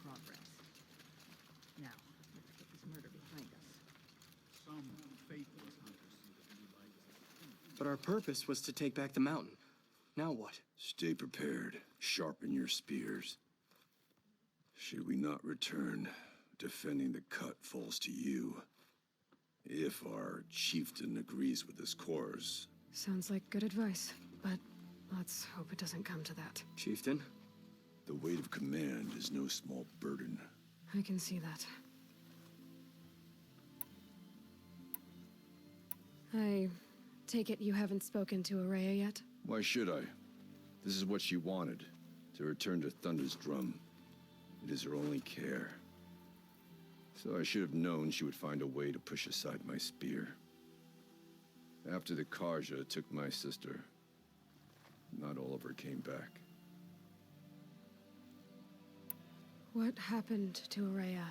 progress. Now, let's get this murder behind us. Some faithless hunters see the blue light as a... But our purpose was to take back the mountain. Now what? Stay prepared. Sharpen your spears. Should we not return, defending the cut falls to you. If our chieftain agrees with this course. Sounds like good advice, but let's hope it doesn't come to that. Chieftain? The weight of command is no small burden. I can see that. I take it you haven't spoken to Araya yet? Why should I? This is what she wanted, to return to Thunder's drum. It is her only care. So I should have known she would find a way to push aside my spear. After the Karja took my sister, not all of her came back. What happened to Araya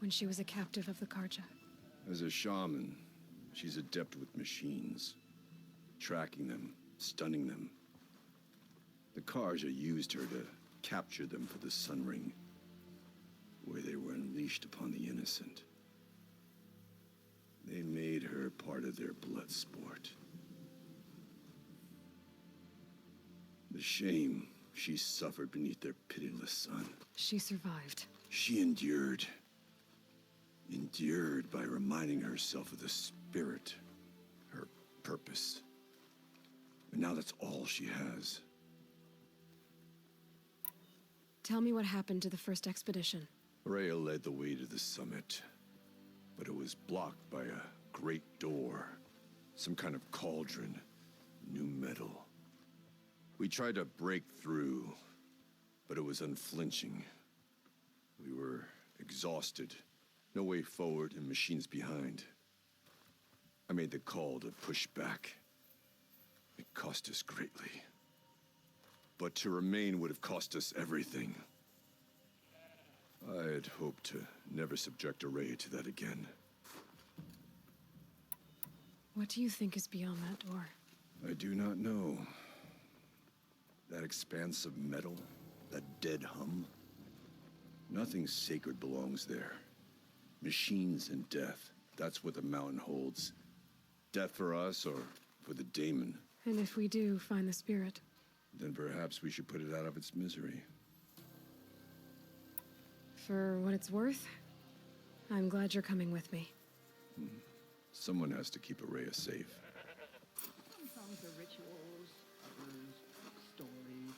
when she was a captive of the Karja? As a shaman, she's adept with machines. Tracking them, stunning them. The Karja used her to capture them for the Sun Ring, where they were unleashed upon the innocent. They made her part of their blood sport. The shame she suffered beneath their pitiless sun. She survived. She endured. Endured by reminding herself of the spirit, her purpose. And now that's all she has. Tell me what happened to the first expedition. Rhea led the way to the summit, but it was blocked by a great door. Some kind of cauldron, new metal. We tried to break through, but it was unflinching. We were exhausted, no way forward and machines behind. I made the call to push back. It cost us greatly. But to remain would have cost us everything. I had hoped to never subject Araya to that again. What do you think is beyond that door? I do not know. That expanse of metal, that dead hum. Nothing sacred belongs there. Machines and death, that's what the mountain holds. Death for us or for the daemon. And if we do find the spirit? Then perhaps we should put it out of its misery. For what it's worth, I'm glad you're coming with me. Someone has to keep Araya safe. Sometimes are rituals, others stories.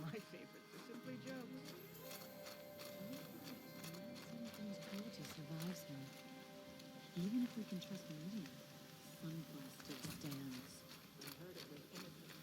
My favorites are simply jokes. Something's survives him. Even if we can trust millennium, Sunflower still stands. I heard it was innocent.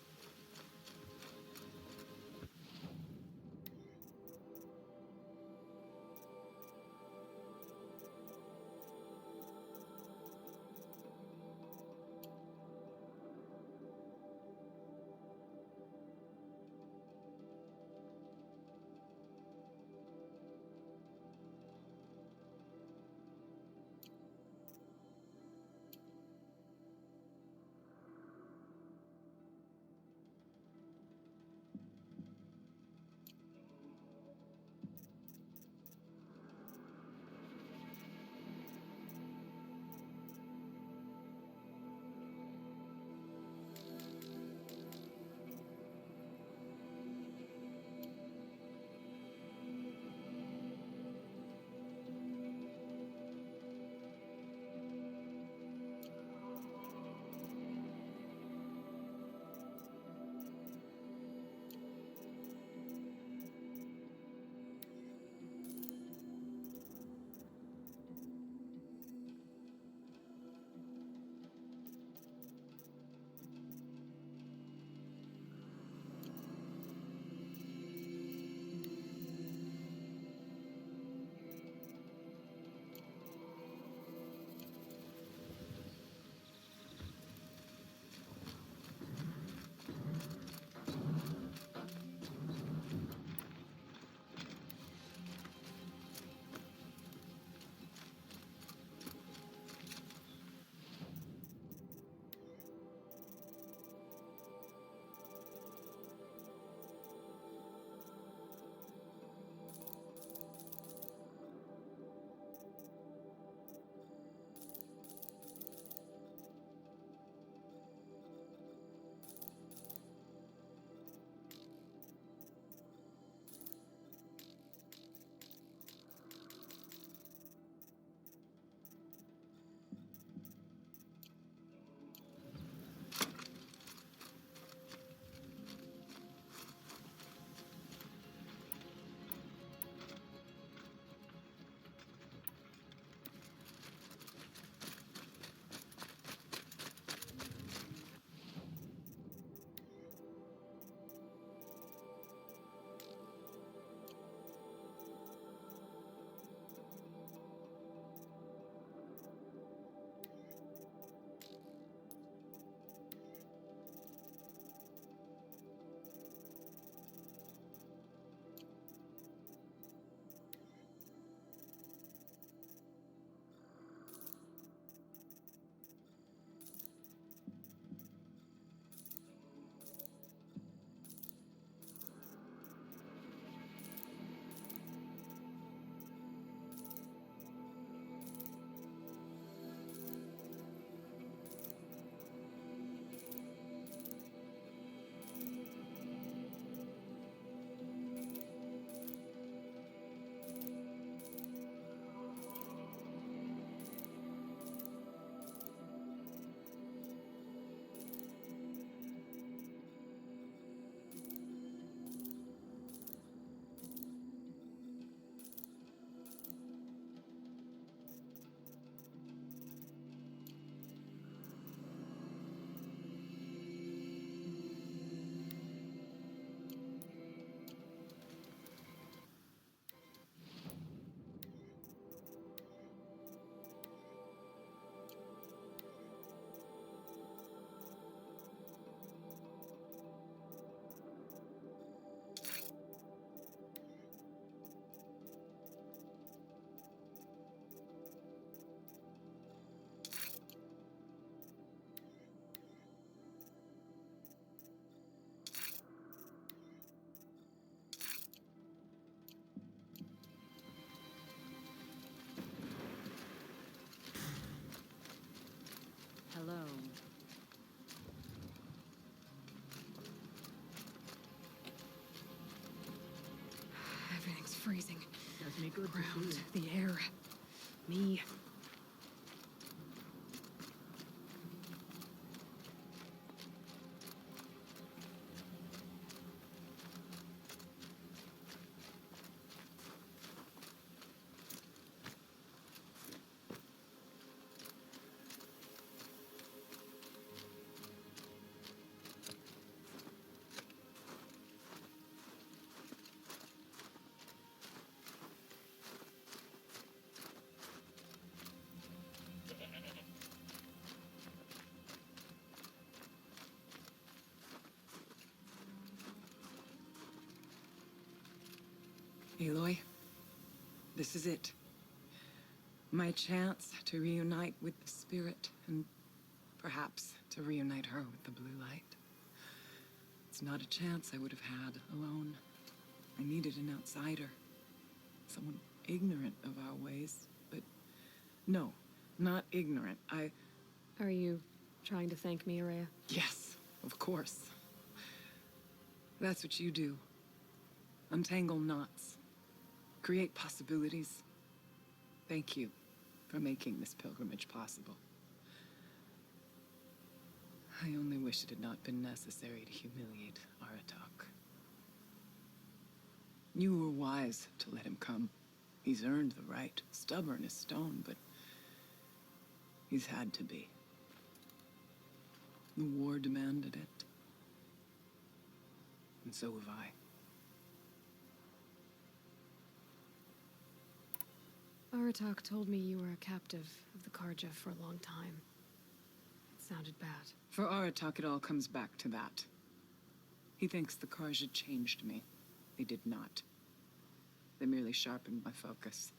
Hello. Everything's freezing. Does me good to Ground, see you. the air, me. Aloy, this is it. My chance to reunite with the spirit, and perhaps to reunite her with the blue light. It's not a chance I would have had alone. I needed an outsider. Someone ignorant of our ways, but no, not ignorant. Are you trying to thank me, Araya? Yes, of course. That's what you do. Untangle knots. Create possibilities. Thank you for making this pilgrimage possible. I only wish it had not been necessary to humiliate Aratak. You were wise to let him come. He's earned the right. Stubborn as stone, but he's had to be. The war demanded it. And so have I. Aratak told me you were a captive of the Karja for a long time. It sounded bad. For Aratak, it all comes back to that. He thinks the Karja changed me. They did not. They merely sharpened my focus.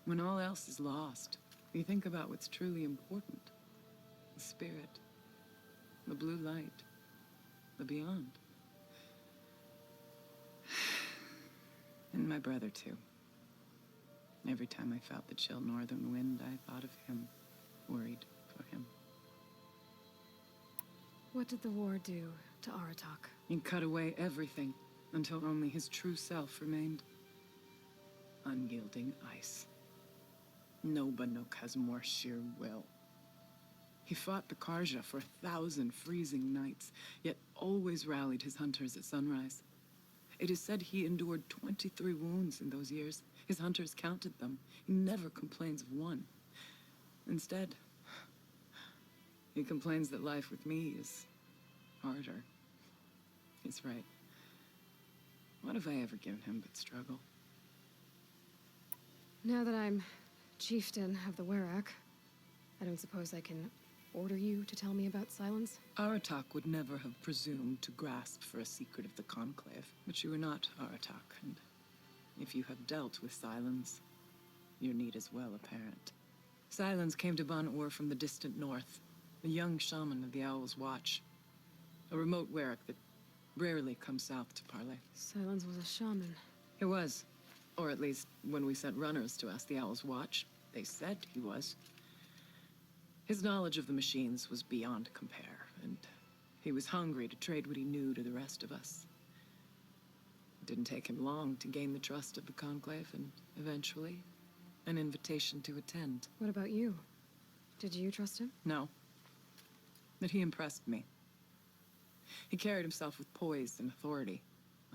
When all else is lost, you think about what's truly important. The spirit, the blue light, the beyond. And my brother, too. Every time I felt the chill northern wind, I thought of him, worried for him. What did the war do to Aratak? He cut away everything until only his true self remained. Unyielding ice. No Banuk has more sheer will. He fought the Karja for 1,000 freezing nights, yet always rallied his hunters at sunrise. It is said he endured 23 wounds in those years. His hunters counted them. He never complains of one. Instead, he complains that life with me is harder. He's right. What have I ever given him but struggle? Now that I'm chieftain of the Werak, I don't suppose I can order you to tell me about Silence? Aratak would never have presumed to grasp for a secret of the Conclave. But you are not Aratak, and if you have dealt with Silence, your need is well apparent. Silence came to Ban-Ur from the distant north, a young shaman of the Owl's Watch. A remote Werak that rarely comes south to parley. Silence was a shaman. He was. Or at least, when we sent runners to ask the Owl's Watch, they said he was. His knowledge of the machines was beyond compare, and he was hungry to trade what he knew to the rest of us. It didn't take him long to gain the trust of the Conclave, and eventually, an invitation to attend. What about you? Did you trust him? No. But he impressed me. He carried himself with poise and authority.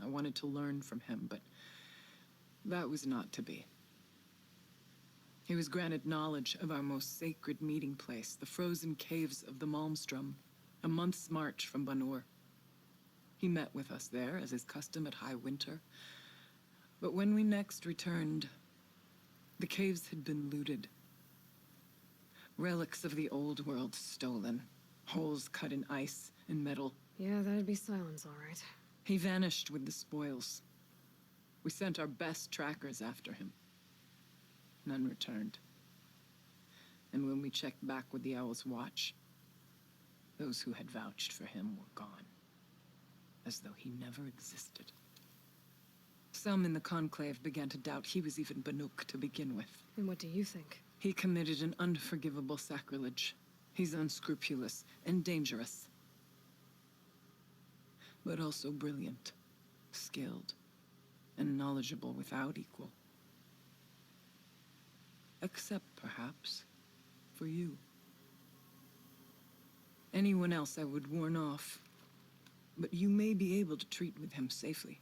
I wanted to learn from him, but that was not to be. He was granted knowledge of our most sacred meeting place, the frozen caves of the Malmstrom, a month's march from Ban-Ur. He met with us there, as is custom at high winter. But when we next returned, the caves had been looted. Relics of the old world stolen. Holes cut in ice and metal. Yeah, that'd be Silence, all right. He vanished with the spoils. We sent our best trackers after him. None returned. And when we checked back with the Owl's Watch, those who had vouched for him were gone. As though he never existed. Some in the Conclave began to doubt he was even Banuk to begin with. And what do you think? He committed an unforgivable sacrilege. He's unscrupulous and dangerous. But also brilliant, skilled, and knowledgeable without equal. Except, perhaps, for you. Anyone else I would warn off, but you may be able to treat with him safely.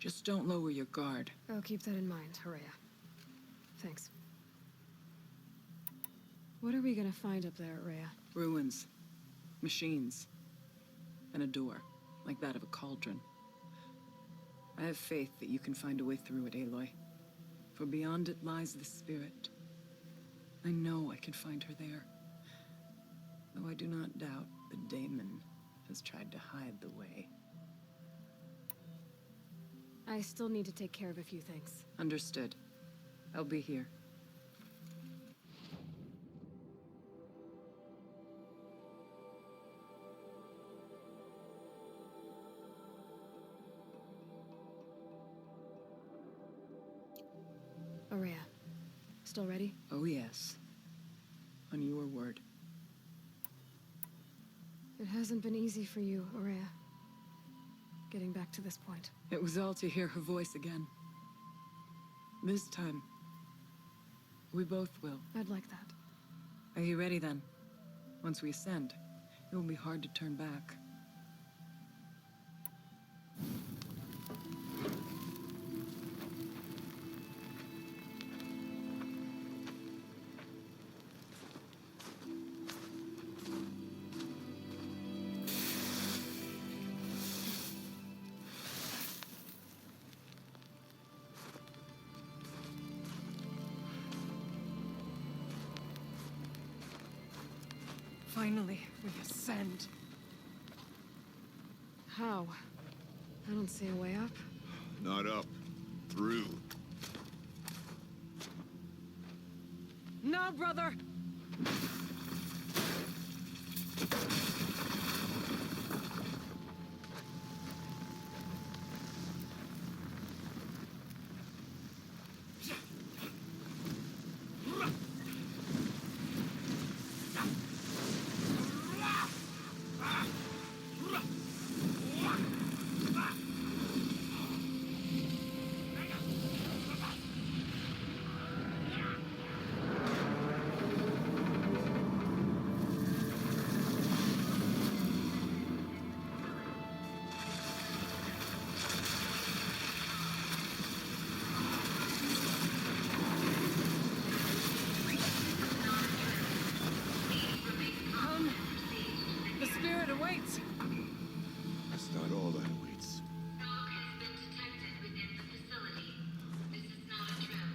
Just don't lower your guard. I'll keep that in mind, Horea. Thanks. What are we gonna find up there, Horea? Ruins, machines, and a door, like that of a cauldron. I have faith that you can find a way through it, Aloy. For beyond it lies the spirit. I know I can find her there. Though I do not doubt the daemon has tried to hide the way. I still need to take care of a few things. Understood. I'll be here. Horea, still ready? Oh yes. On your word. It hasn't been easy for you, Horea. Getting back to this point. It was all to hear her voice again. This time, we both will. I'd like that. Are you ready then? Once we ascend, it will be hard to turn back. Finally, we ascend. How? I don't see a way up. Not up. Through. No, brother! The spirit awaits! That's not all that awaits. Fog has been detected within the facility. This is not a drill.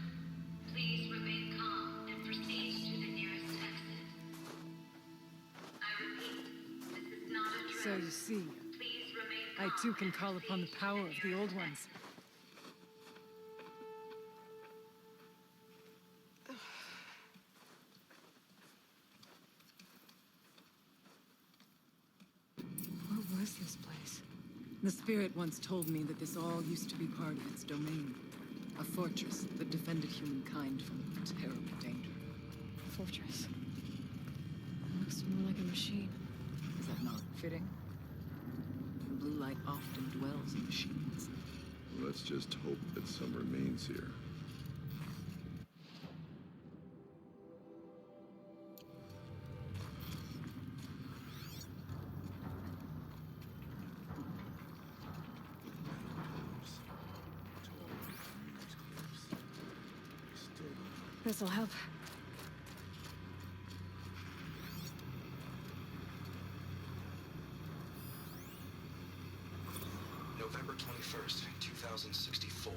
Please remain calm and proceed to the nearest exit. I repeat, this is not a drill. So you see, Please remain I calm too can and call upon the proceed to power of the old nearest ones. exit. What was this place? The spirit once told me that this all used to be part of its domain. A fortress that defended humankind from terrible danger. Fortress. It looks more like a machine. Is that not fitting? Blue light often dwells in machines. Let's just hope that some remains here. This'll help. November 21st, 2064.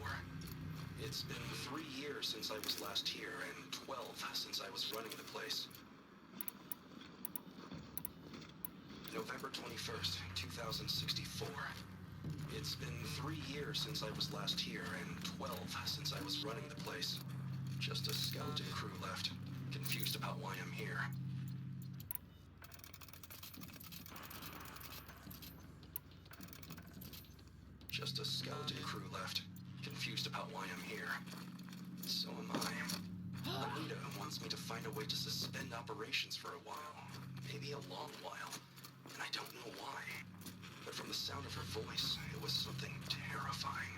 It's been 3 years since I was last here, and 12 since I was running the place. November 21st, 2064. It's been 3 years since I was last here, and 12 since I was running the place. Just a skeleton crew left, confused about why I'm here. Just a skeleton crew left, confused about why I'm here. So am I. Anita wants me to find a way to suspend operations for a while. Maybe a long while. And I don't know why. But from the sound of her voice, it was something terrifying.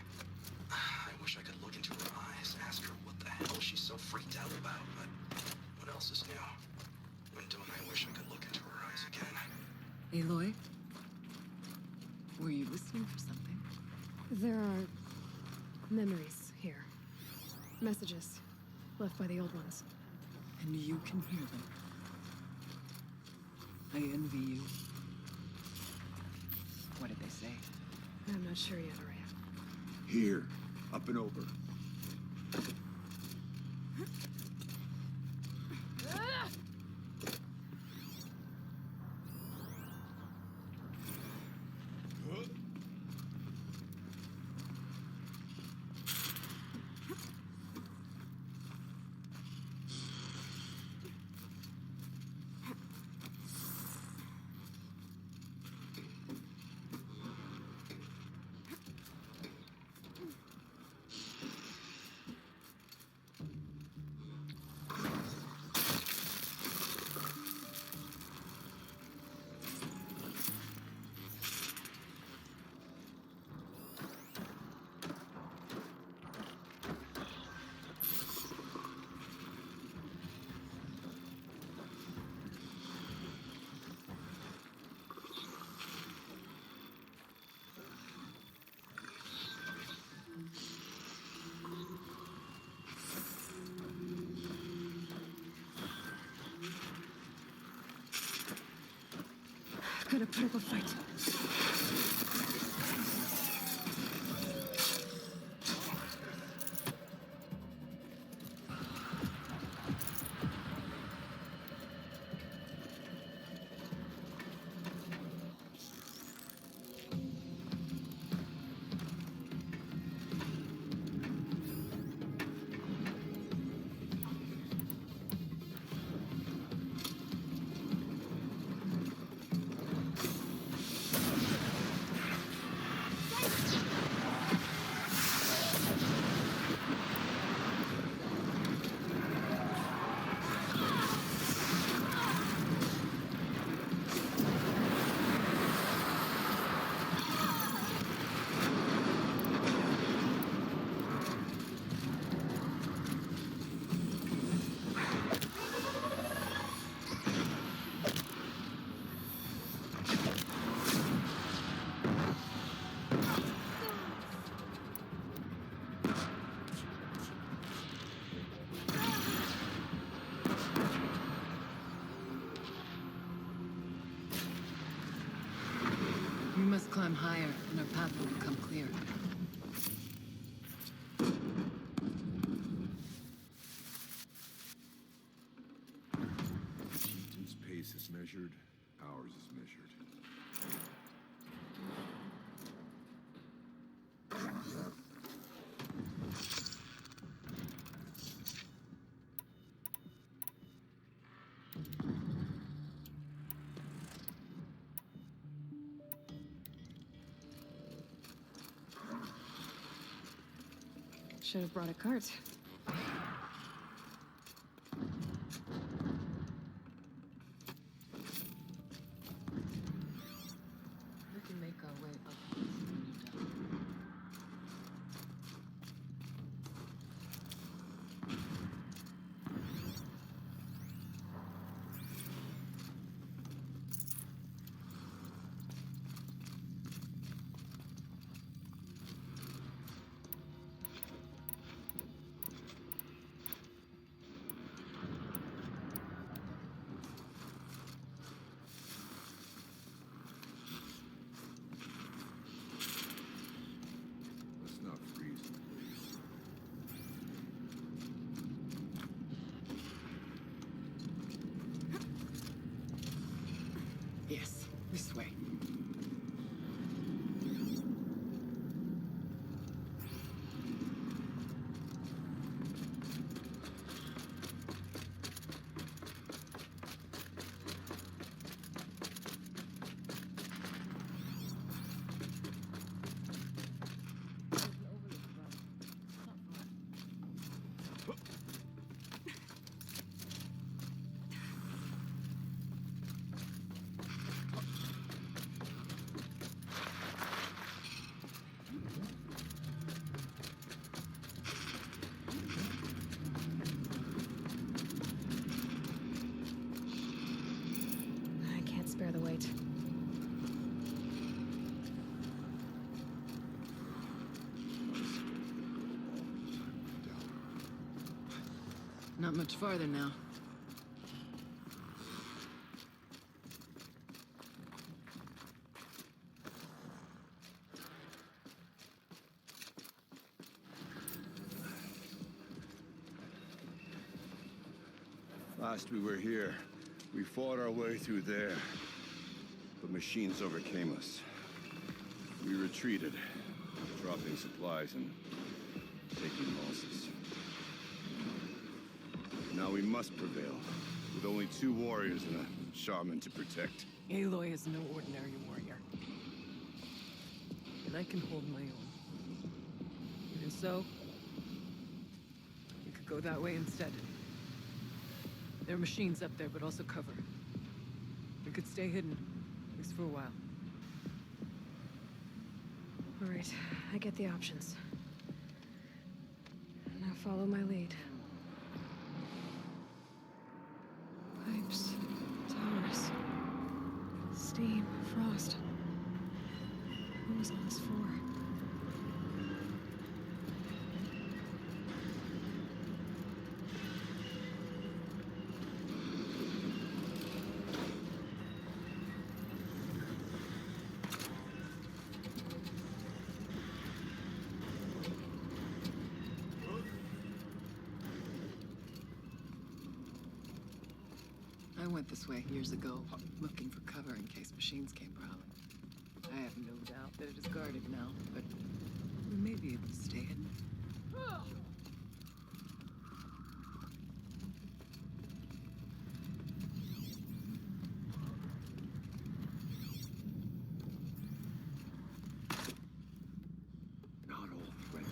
I wish I could look into her eyes, ask her what the hell she's so freaked out about, but what else is new? And don't I wish I could look into her eyes again? Aloy? Were you listening for something? There are memories here. Messages left by the old ones. And you can hear them. I envy you. What did they say? I'm not sure yet, Araya. Here, up and over. Gotta put up a fight. We must climb higher, and our path will become clearer. Chieftain's pace is measured, ours is measured. Should have brought a cart. We can make our way up when you're done. Not much farther now. Last we were here, we fought our way through there. But machines overcame us. We retreated, dropping supplies and taking losses. Now we must prevail, with only 2 warriors and a shaman to protect. Aloy is no ordinary warrior. And I can hold my own. Even so, you could go that way instead. There are machines up there, but also cover. We could stay hidden, at least for a while. All right, I get the options. Now follow my lead. Pipes, towers, steam, frost. What was all this for? I went this way years ago, looking for cover in case machines came prowling. I have no doubt that it is guarded now, but we may be able to stay hidden. Not all threat.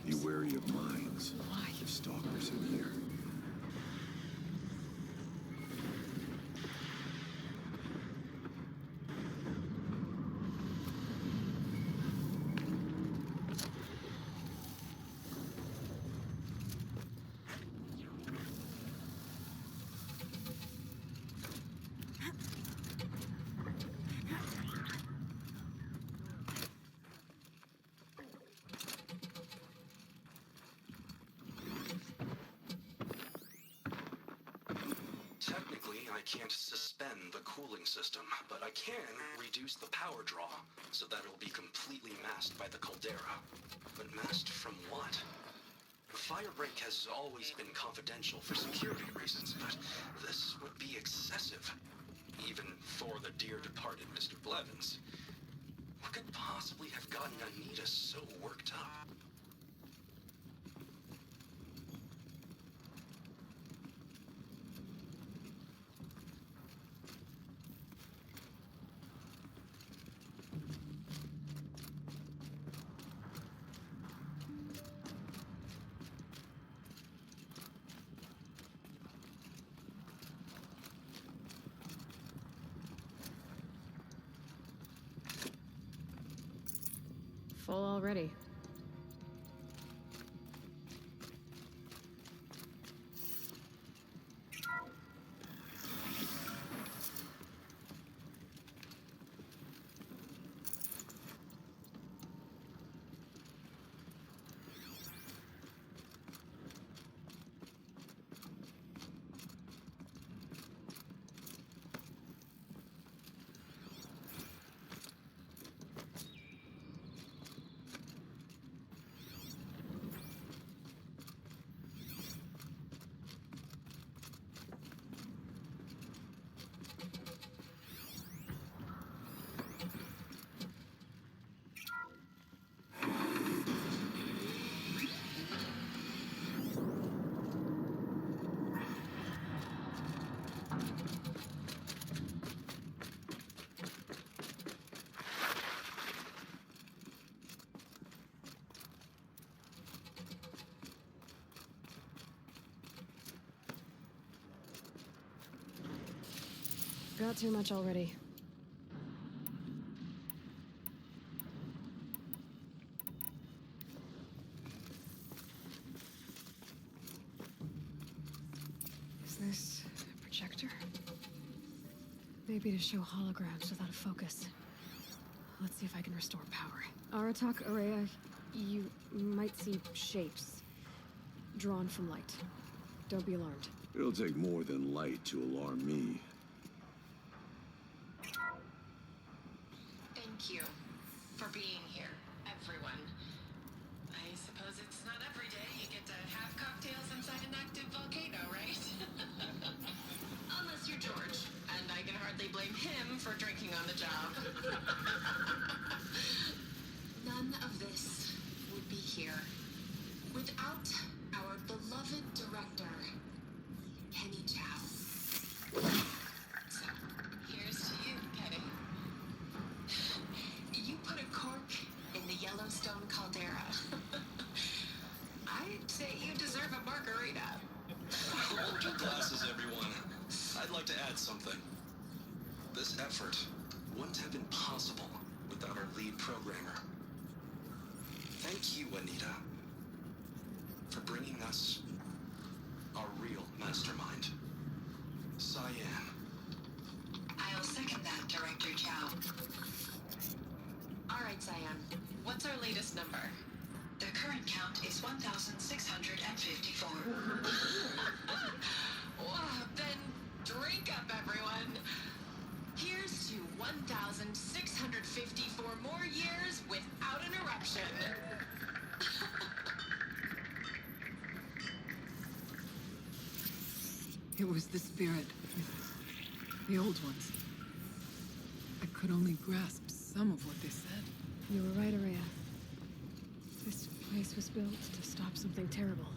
Be wary of mines. Why? There's stalkers in here. Technically, I can't suspend the cooling system, but I can reduce the power draw so that it'll be completely masked by the caldera. But masked from what? The fire break has always been confidential for security reasons, but this would be excessive. Even for the dear departed Mr. Blevins. What could possibly have gotten Anita so worked up? Full already. Got too much already. Is this a projector? Maybe to show holograms without a focus. Let's see if I can restore power. Aratak, Araya, you might see shapes drawn from light. Don't be alarmed. It'll take more than light to alarm me. Thank you for being here, everyone. I suppose it's not every day you get to have cocktails inside an active volcano, right? Unless you're George, and I can hardly blame him for drinking on the job. None of this would be here without our beloved director, Kenny Chow. So, here's to you, Kenny. You put a cork in the Yellowstone caldera. I'd say you deserve a margarita. Hold your glasses, everyone. I'd like to add something. This effort wouldn't have been possible without our lead programmer. Thank you, Anita, for bringing us our real mastermind, Cyan. I'll second that, Director Chow. All right, Cyan. What's our latest number? The current count is 1,654. Wow, then drink up, everyone. Here's to 1,654 more years without an eruption. It was the spirit. The old ones. I could only grasp some of what they said. You were right, Araya. This place was built to stop something terrible.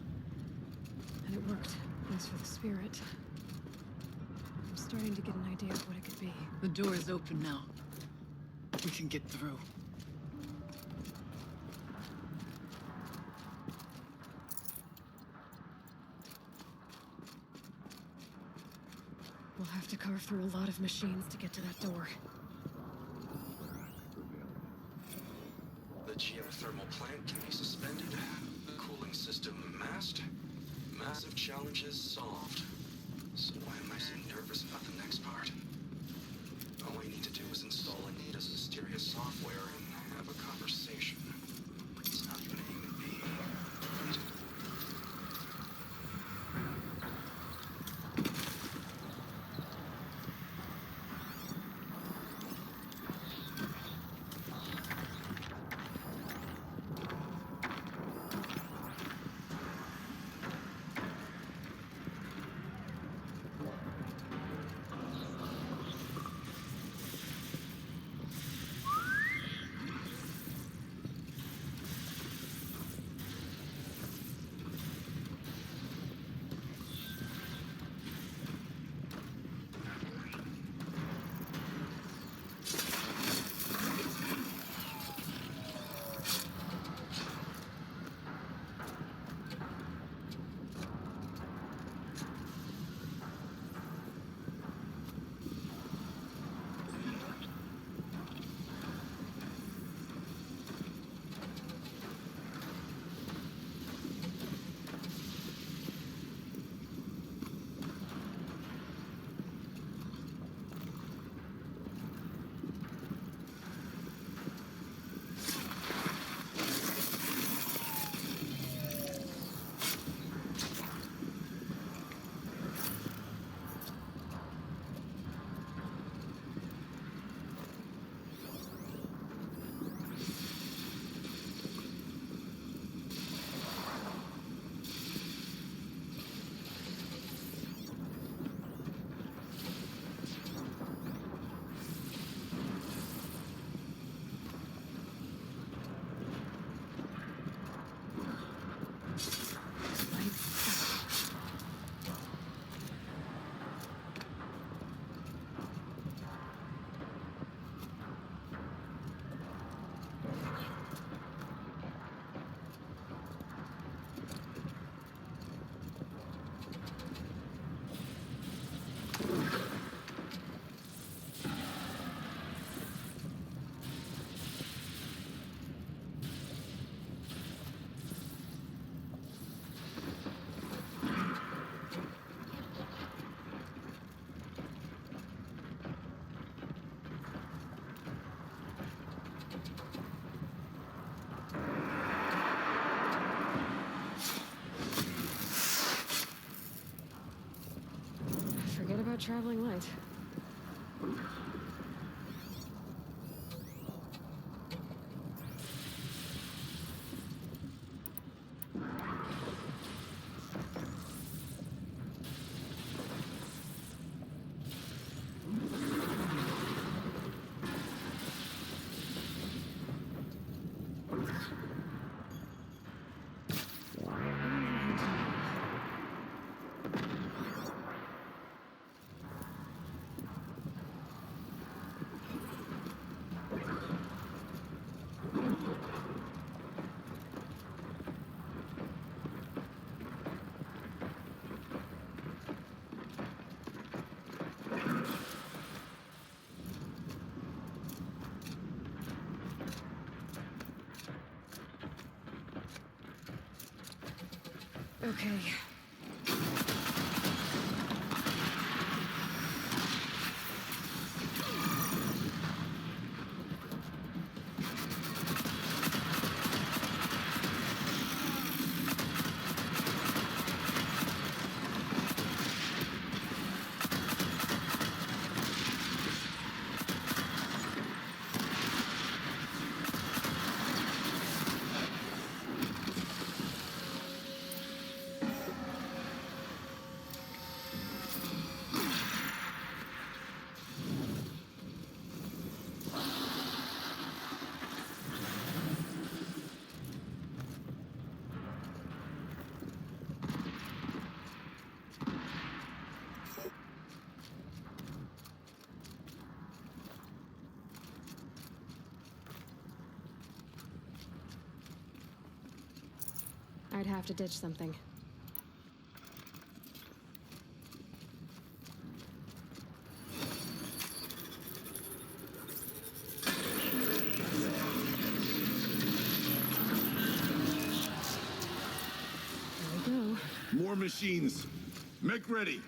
And it worked. As for the spirit, I'm starting to get an idea of what it could be. The door is open now. We can get through. We'll have to carve through a lot of machines to get to that door. The geothermal plant can be suspended, the cooling system masked, massive challenges solved. So why am I so nervous about the next part? All we need to do is install Anita's mysterious software and have a conversation. It's not even a human being. Right? traveling light. Okay. I'd have to ditch something. There we go. More machines. Make ready.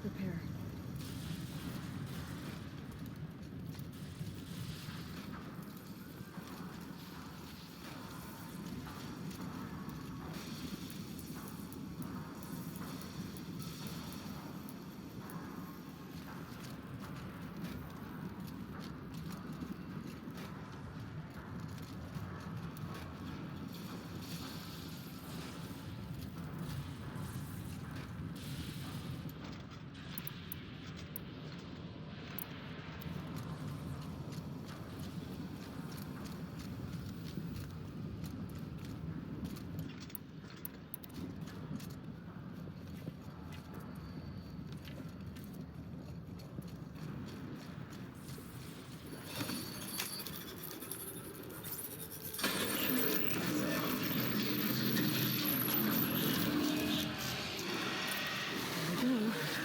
Prepare.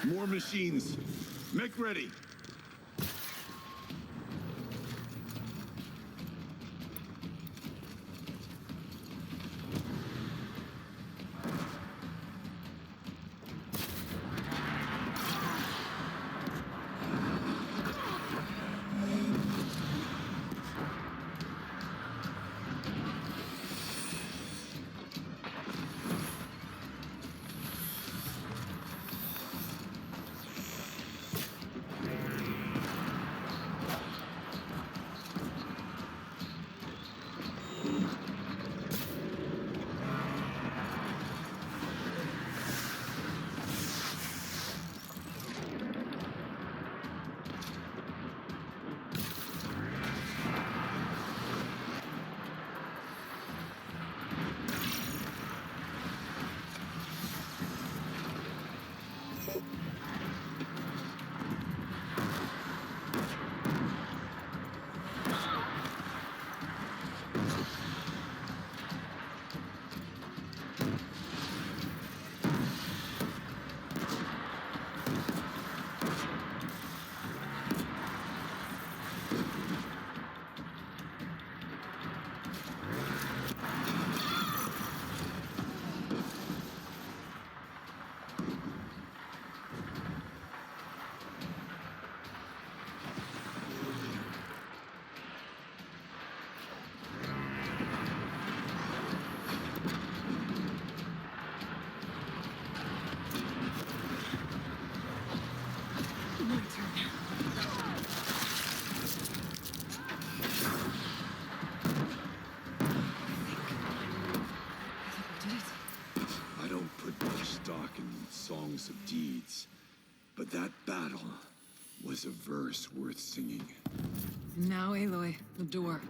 More machines. Make ready. Songs of deeds, but that battle was a verse worth singing. Now, Aloy, the door.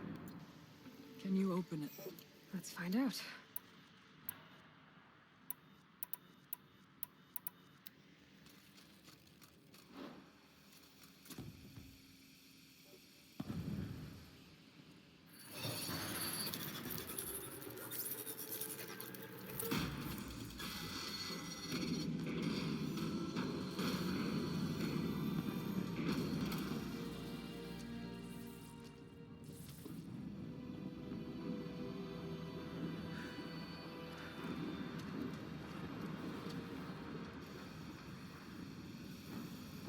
Can you open it? Let's find out.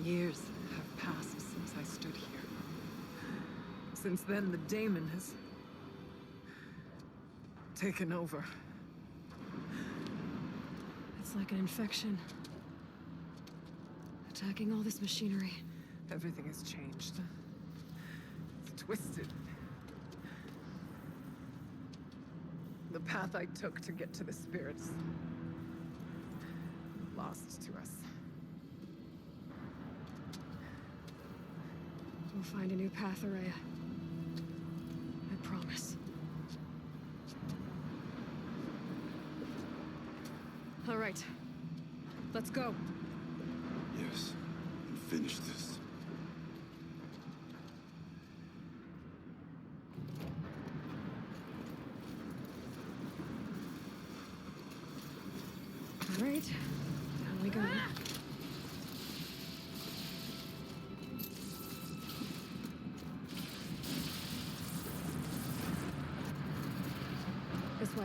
Years have passed since I stood here. Since then, the daemon has taken over. It's like an infection. Attacking all this machinery. Everything has changed. It's twisted. The path I took to get to the spirits, lost to us. We'll find a new path, Araya. I promise. All right. Let's go. Yes, and finish this. All right. Down we go. This way.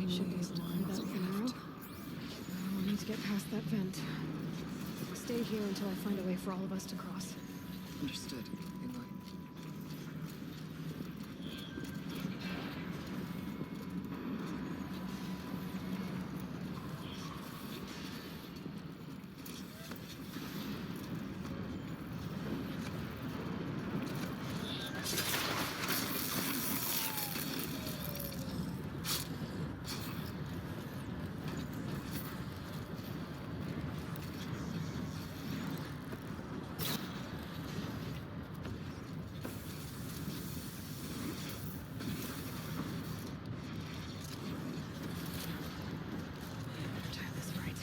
Should be able to clear that with an arrow. We'll need to get past that vent. Stay here until I find a way for all of us to cross. Understood, Aloy. Time this right.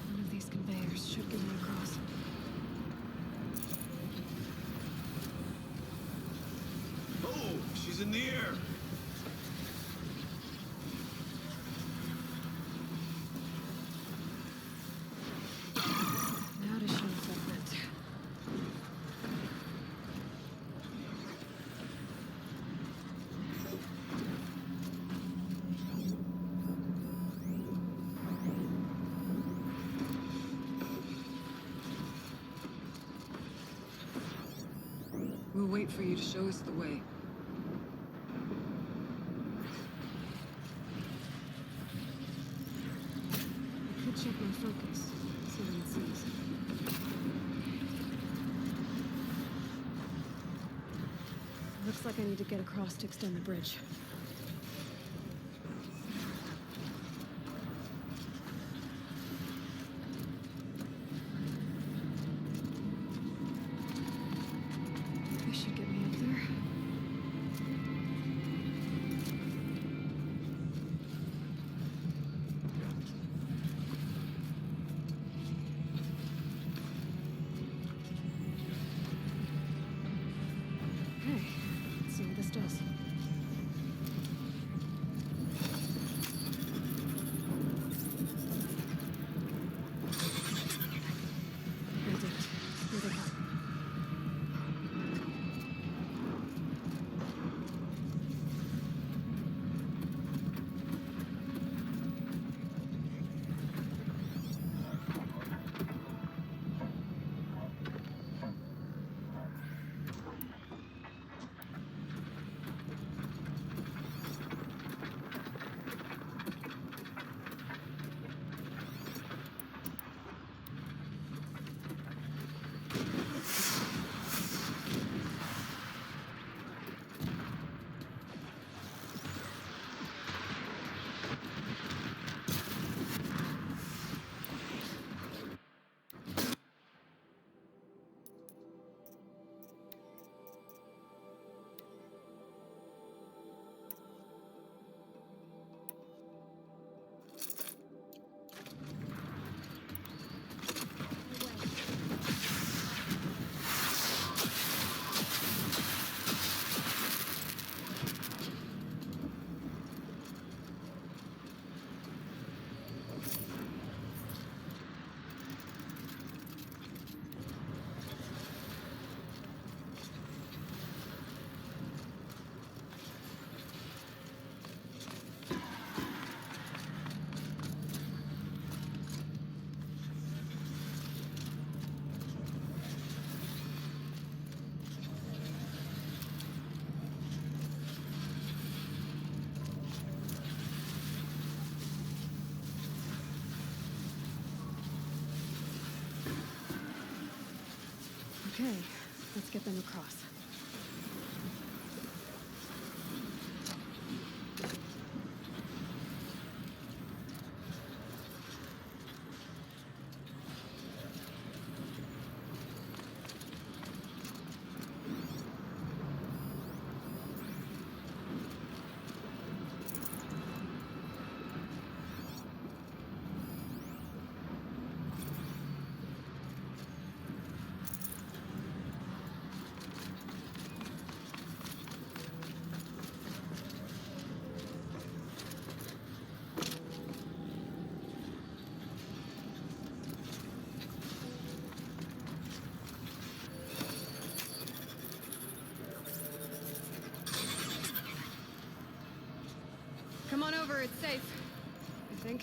One of these conveyors should get me across. Oh, she's in the air! Now to show that vent. We'll wait for you to show us the way. I could check my focus, see what it sees. Looks like I need to get across to extend the bridge. This should get me up there. Okay, let's see what this does. Okay, let's get them across. Come on over, it's safe. I think.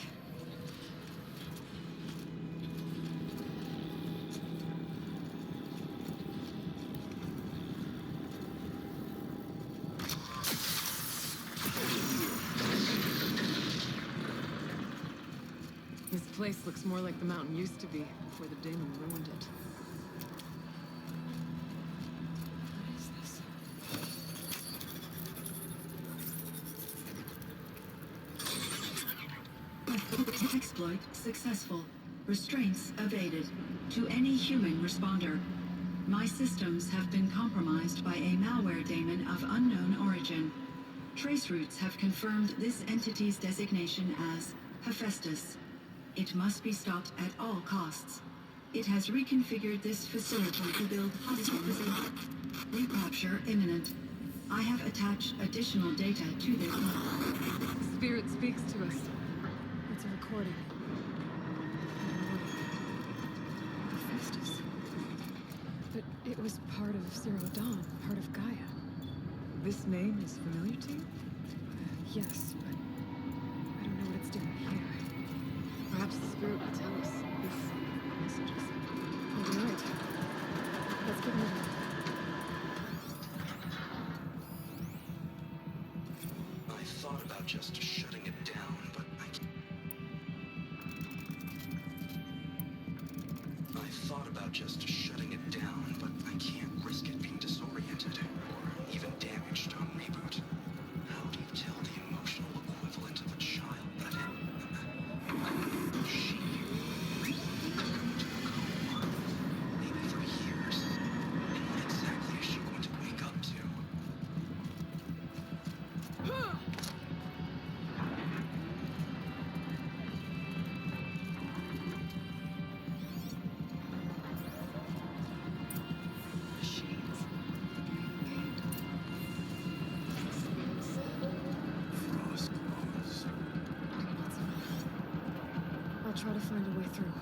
This place looks more like the mountain used to be before the demon ruined it. Exploit successful. Restraints evaded. To any human responder. My systems have been compromised by a malware daemon of unknown origin. Trace routes have confirmed this entity's designation as Hephaestus. It must be stopped at all costs. It has reconfigured this facility to build hospitals. Recapture imminent. I have attached additional data to this. Spirit speaks to us. It's a recording. Hephaestus. But it was part of Zero Dawn, part of Gaia. This name is familiar to you? Yes, but I don't know what it's doing here. Perhaps the spirit will tell us this messages. Oh, you're right. Let's get moving. I thought about just shutting it down, but I thought about just shutting it down, but I can't risk it being disoriented or even damaged on reboot. How do you tell the emotional equivalent of a child that she maybe for years? And what exactly is she going to wake up to? Frost claws. I'll try to find a way through.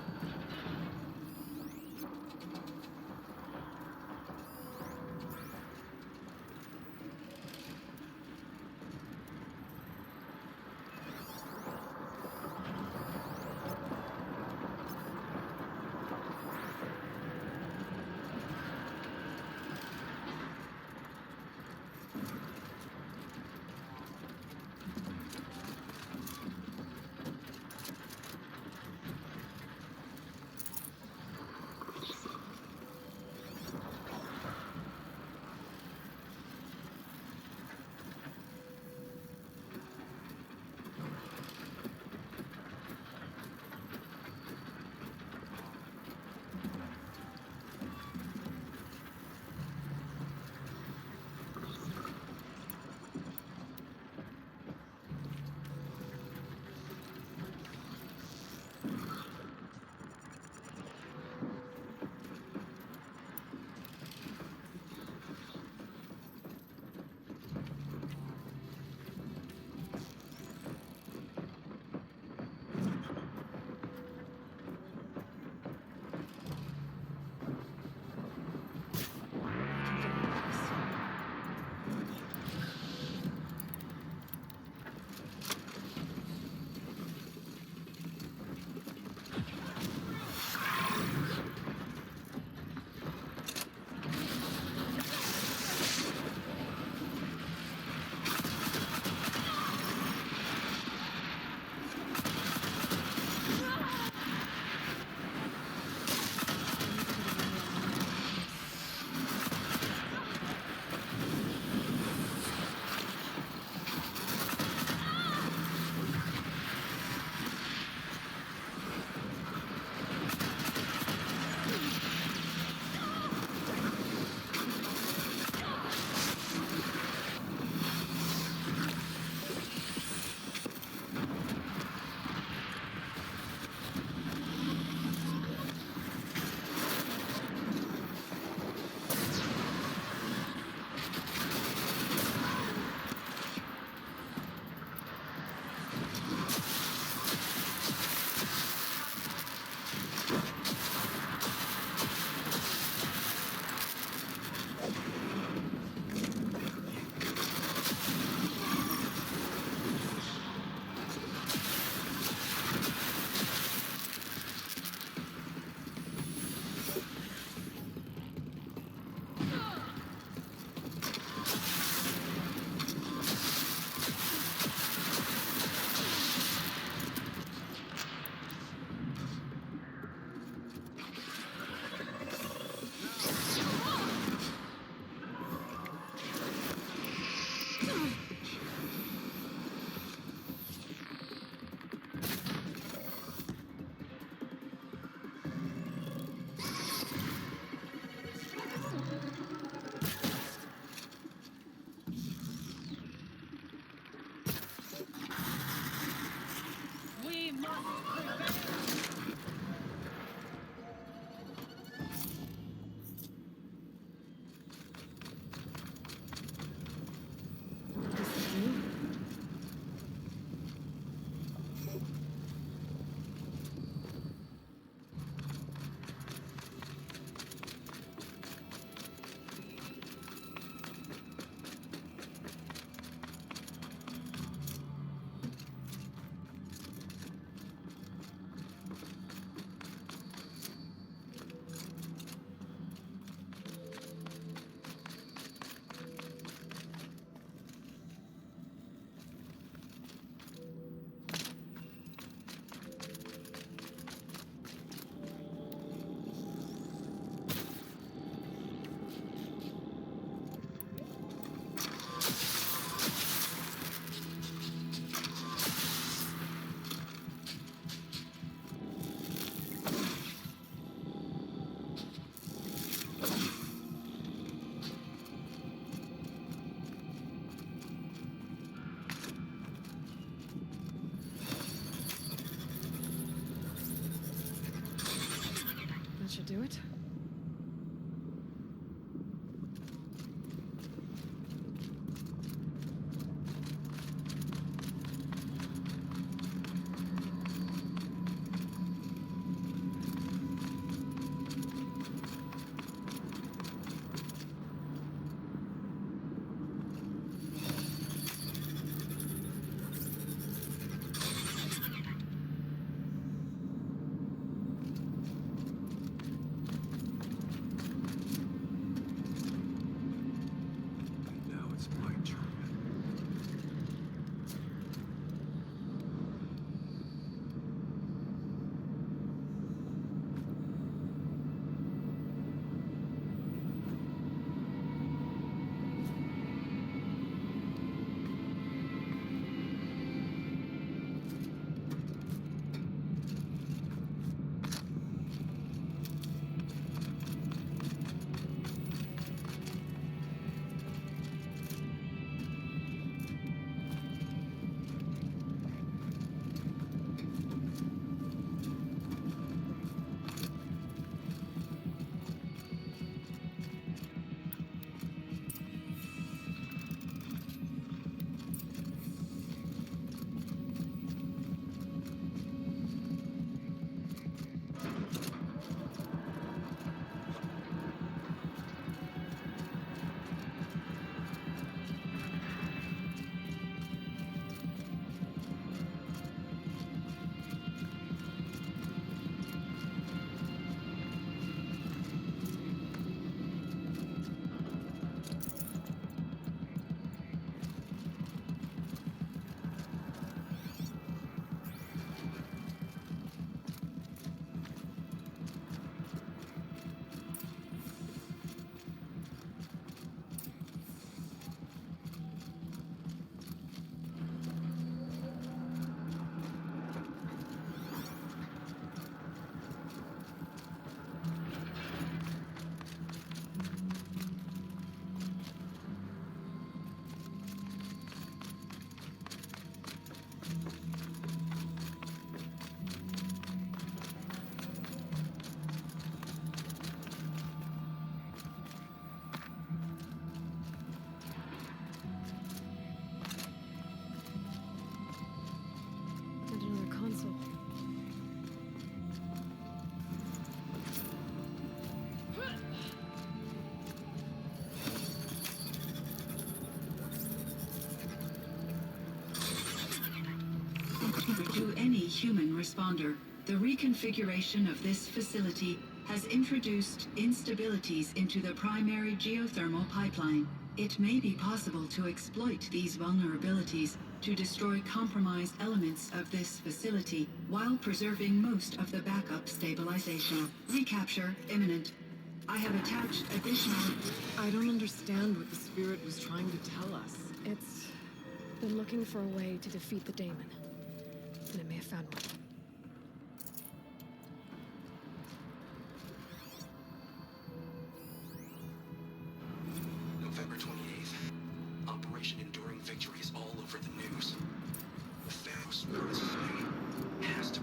That should do it. Now it's my turn. And another console. To any human responder, the reconfiguration of this facility has introduced instabilities into the primary geothermal pipeline. It may be possible to exploit these vulnerabilities to destroy compromised elements of this facility while preserving most of the backup stabilization. Recapture imminent. I have attached additional... I don't understand what the spirit was trying to tell us. It's been looking for a way to defeat the daemon. And it may have found one. November 28th. Operation Enduring Victory is all over the news. The Pharaoh's spirit has to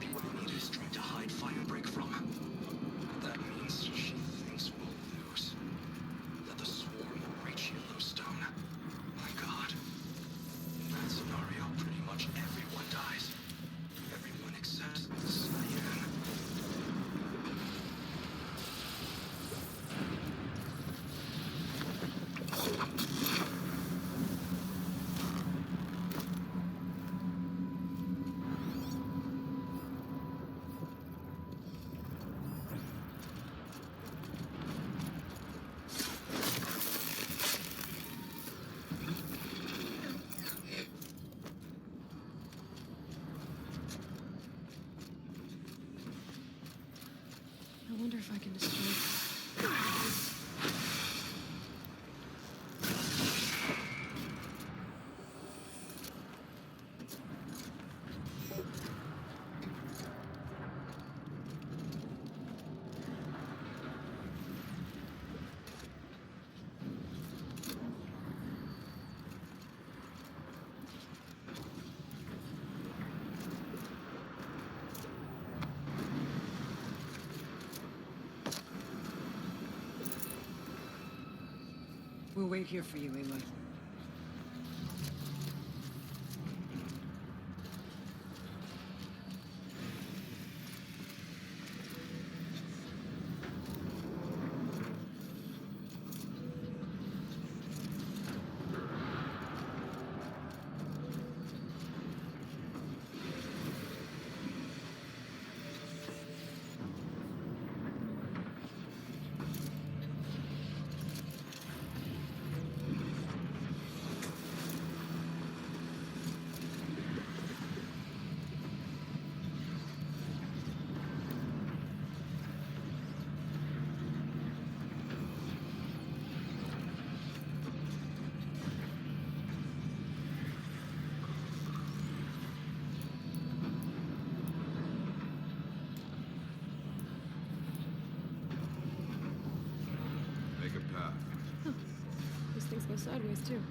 wonder if I can destroy. We'll wait here for you, Aloy. Make a path. These things go sideways, too.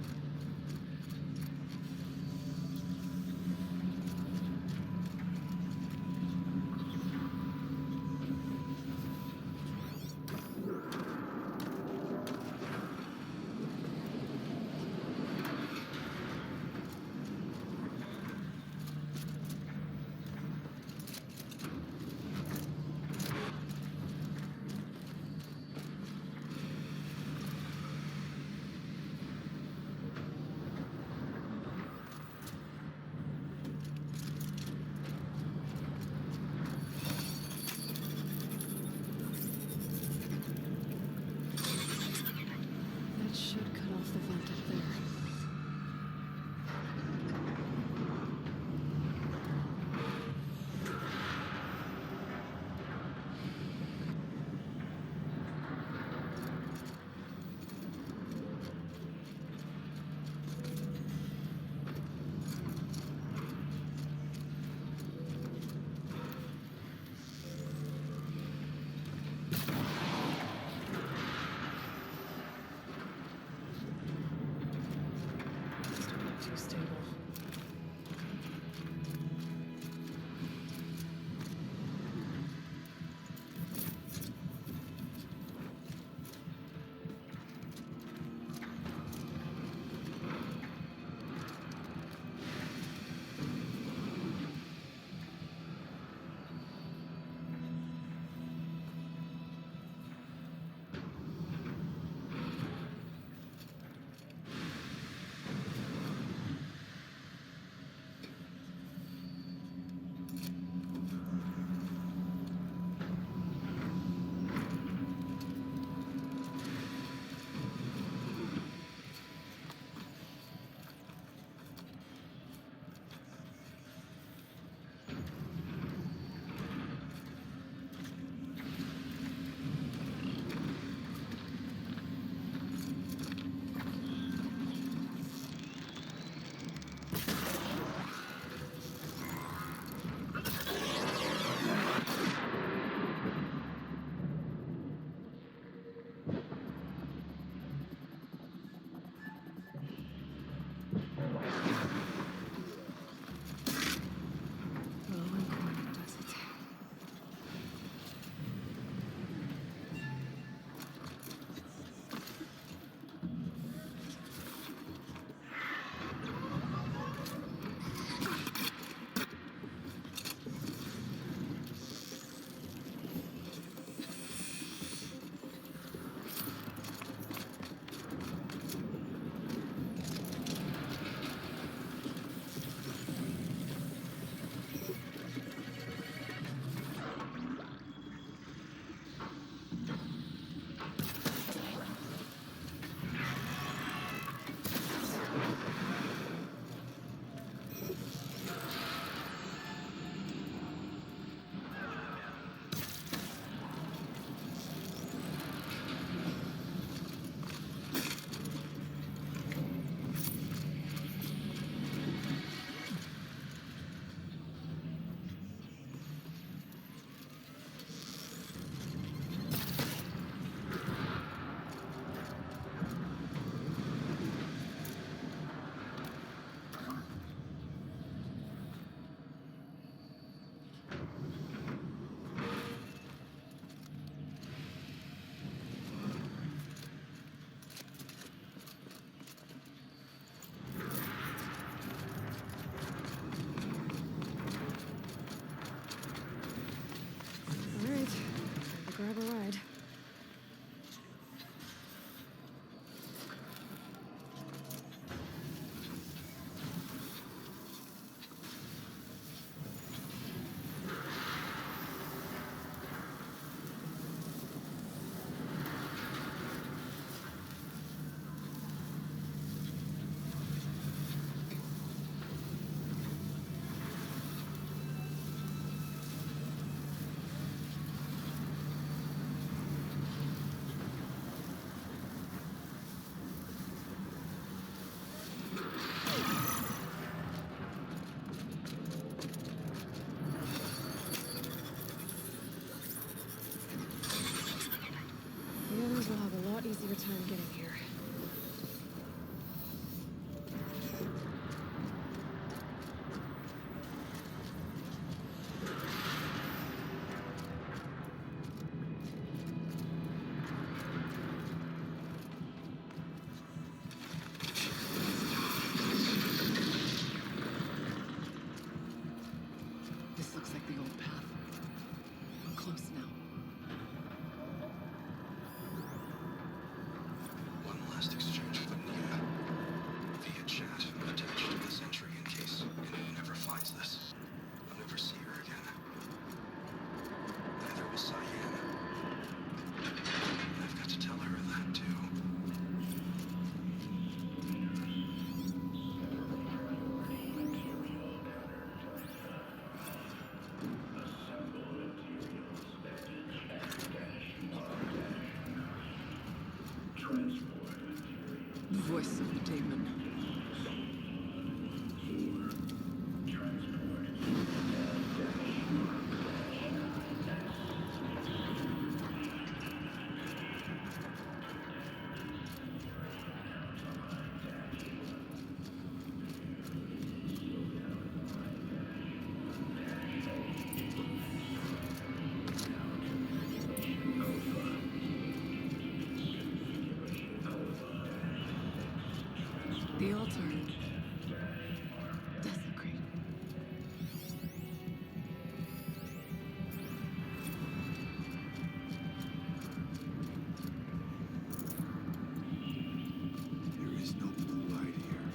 voice of the demon. The altar. Desecrated. There is no blue light here.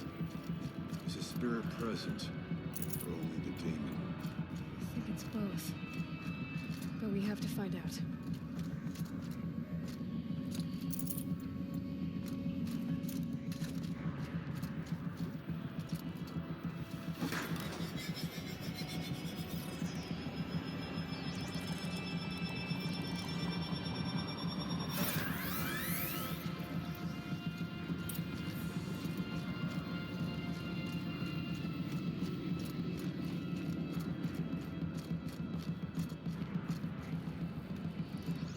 Is a spirit present, or only the demon? I think it's both. But we have to find out.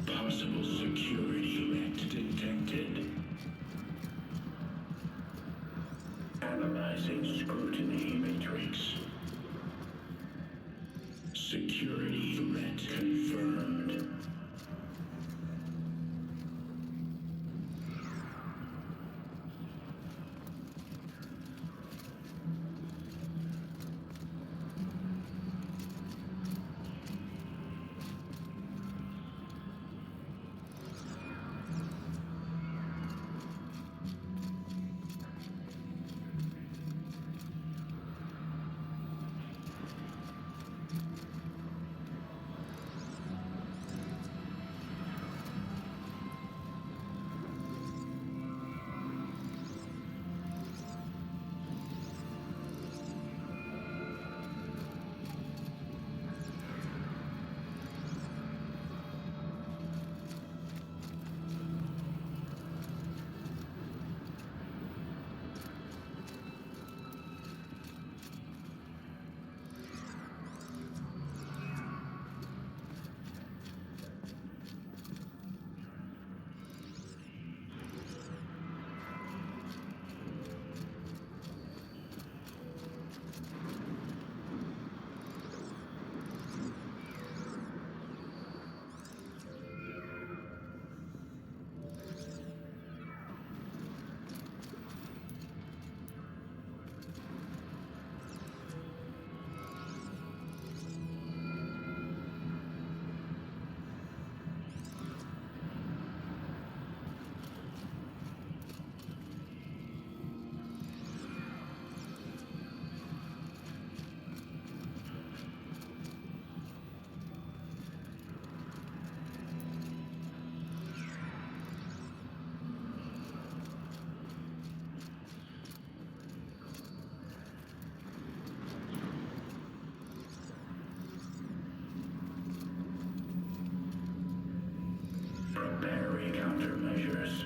Possible security threat detected. Analyzing scrutiny matrix. Security threat confirmed. Preparing countermeasures.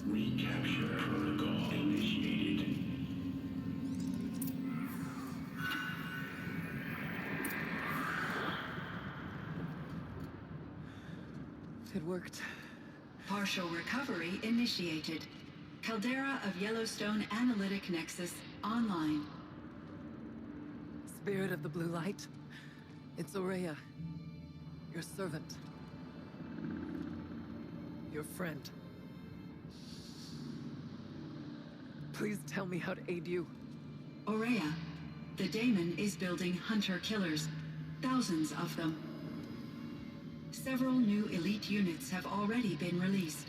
Recapture protocol initiated. It worked. Partial recovery initiated. Caldera of Yellowstone Analytic Nexus online. Spirit of the blue light. It's Aurea. Your servant. Your friend. Please tell me how to aid you. Aurea, the daemon is building hunter-killers. Thousands of them. Several new elite units have already been released.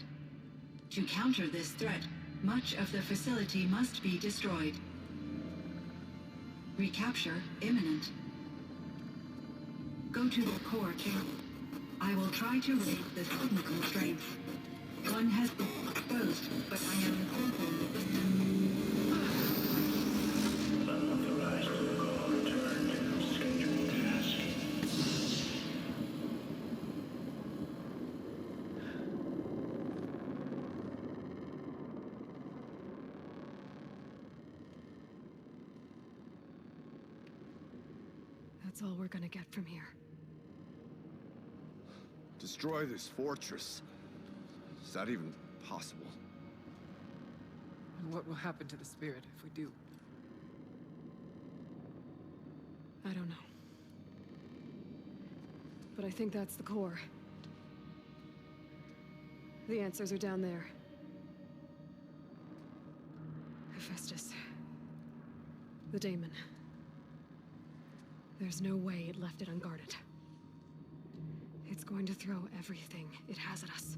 To counter this threat, much of the facility must be destroyed. Recapture imminent. Go to the core camp. I will try to raise the technical strength. One has been exposed, but I am hoping That's all we're gonna get from here. Destroy this fortress. Is that even possible? And what will happen to the spirit if we do? I don't know. But I think that's the core. The answers are down there. Hephaestus. The daemon. There's no way it left it unguarded. It's going to throw everything it has at us.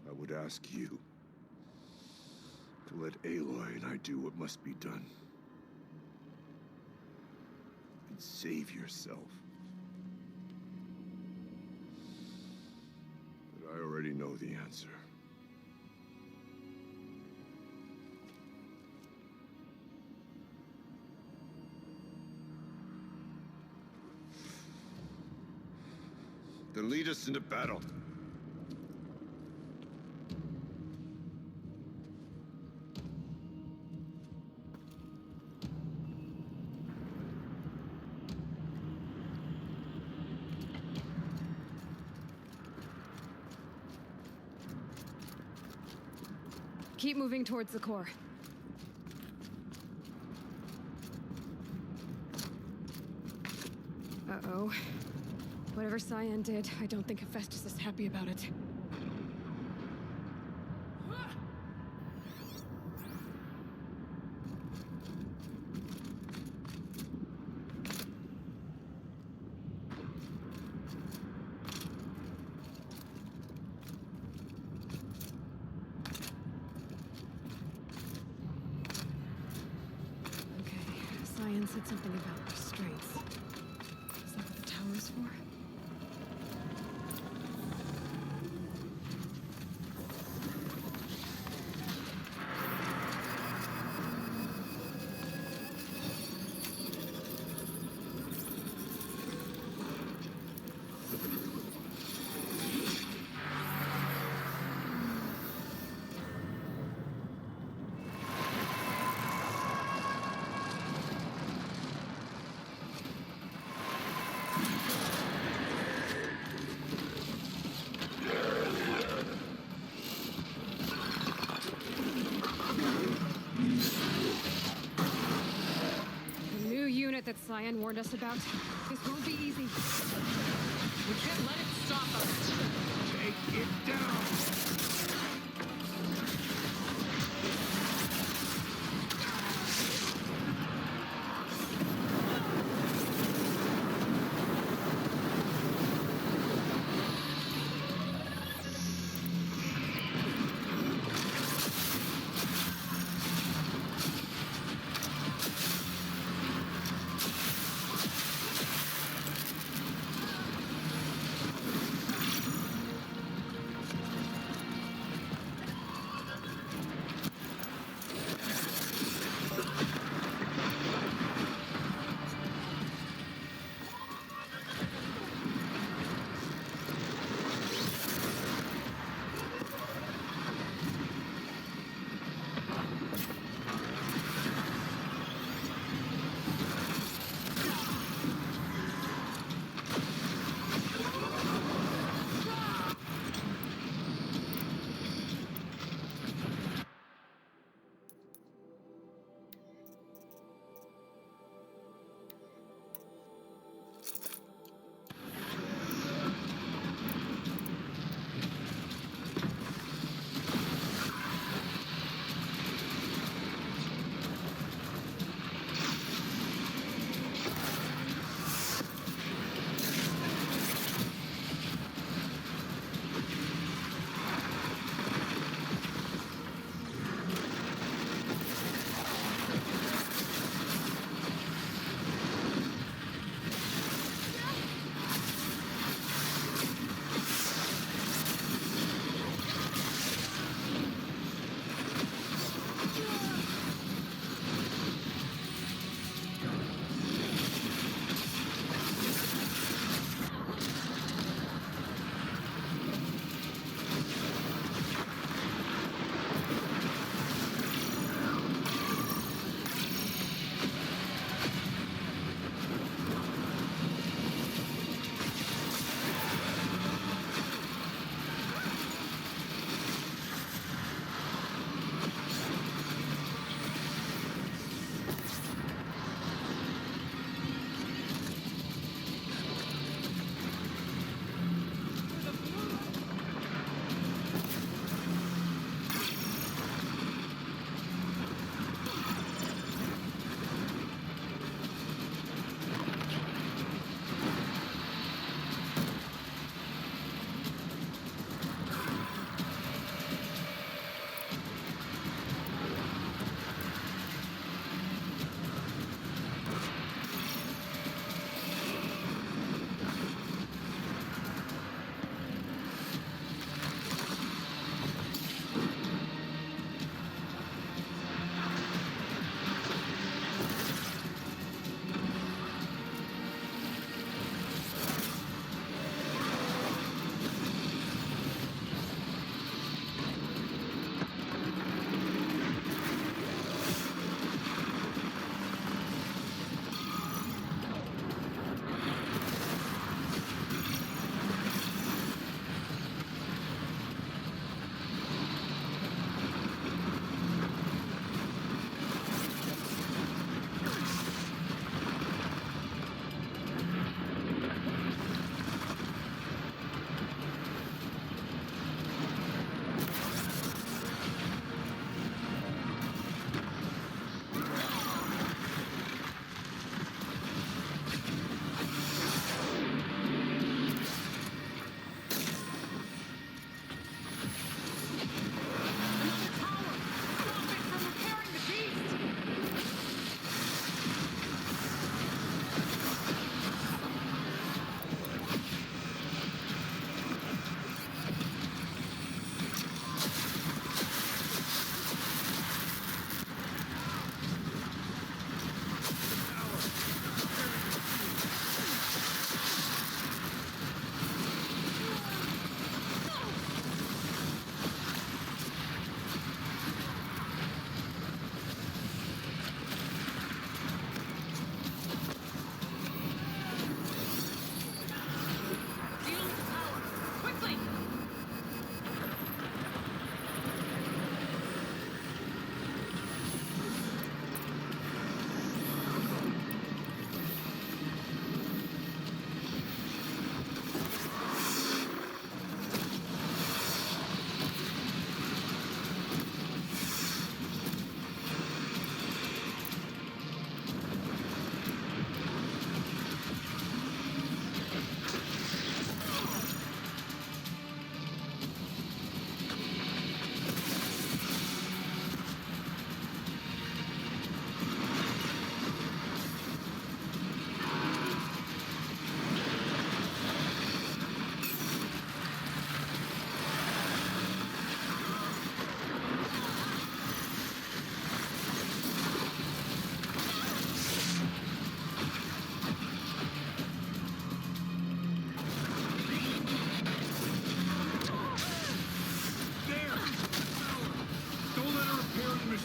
I would ask you to let Aloy and I do what must be done. And save yourself. But I already know the answer. Then lead us into battle. Keep moving towards the core. Uh-oh. Whatever Cyan did, I don't think Hephaestus is happy about it. Cyan said something about restraints. Is that what the tower is for? That Cyan warned us about. This won't be easy. We can't let it stop us. Take it down!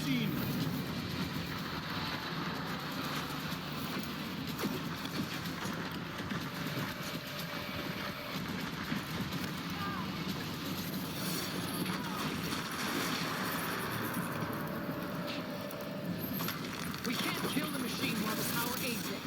machine! We can't kill the machine while the power aids it.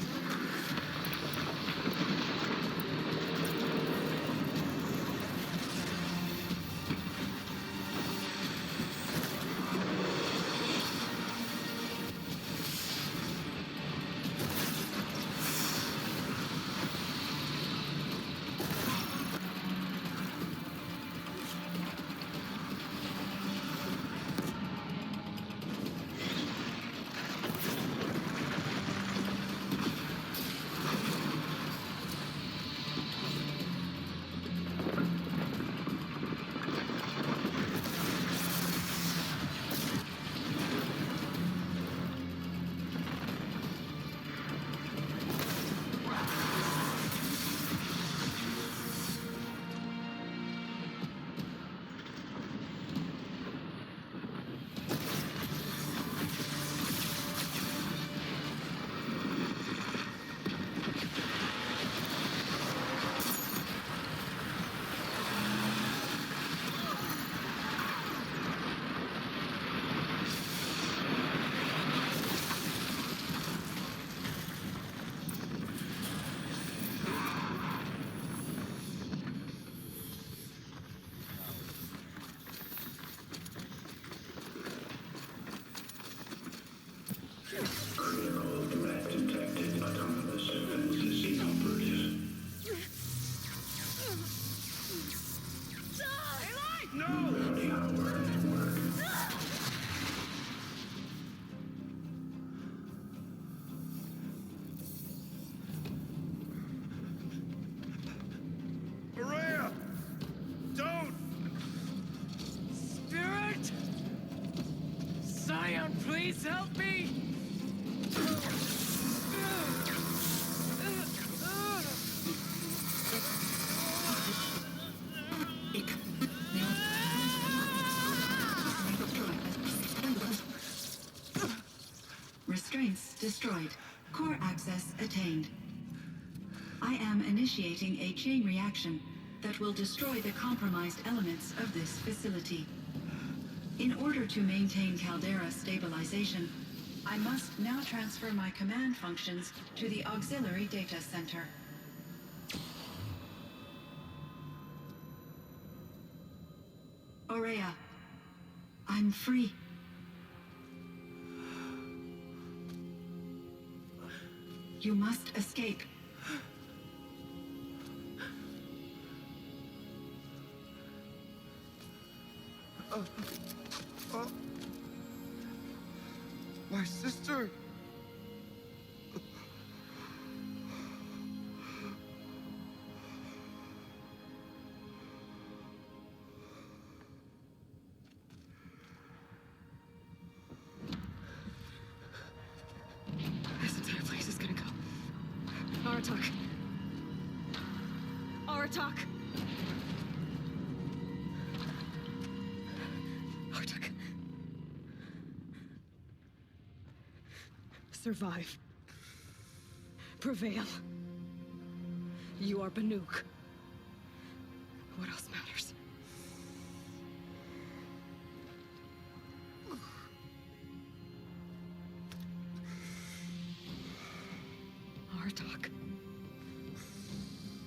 Critical threat detected. Autonomous defenses inoperative. Early hour network. Maria! Don't! Spirit! Scion, please help me! Restraints destroyed. Core access attained. I am initiating a chain reaction that will destroy the compromised elements of this facility. In order to maintain caldera stabilization, I must now transfer my command functions to the auxiliary data center. Aurea, I'm free. You must escape. My sister! This entire place is gonna go. Aratak. Aratak. Aratak. Survive. Prevail. You are Banuk. What else matters? Aratak.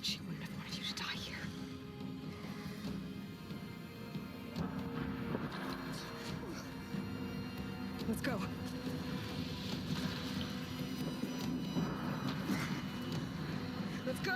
She wouldn't have wanted you to die here. Let's go. Let's go!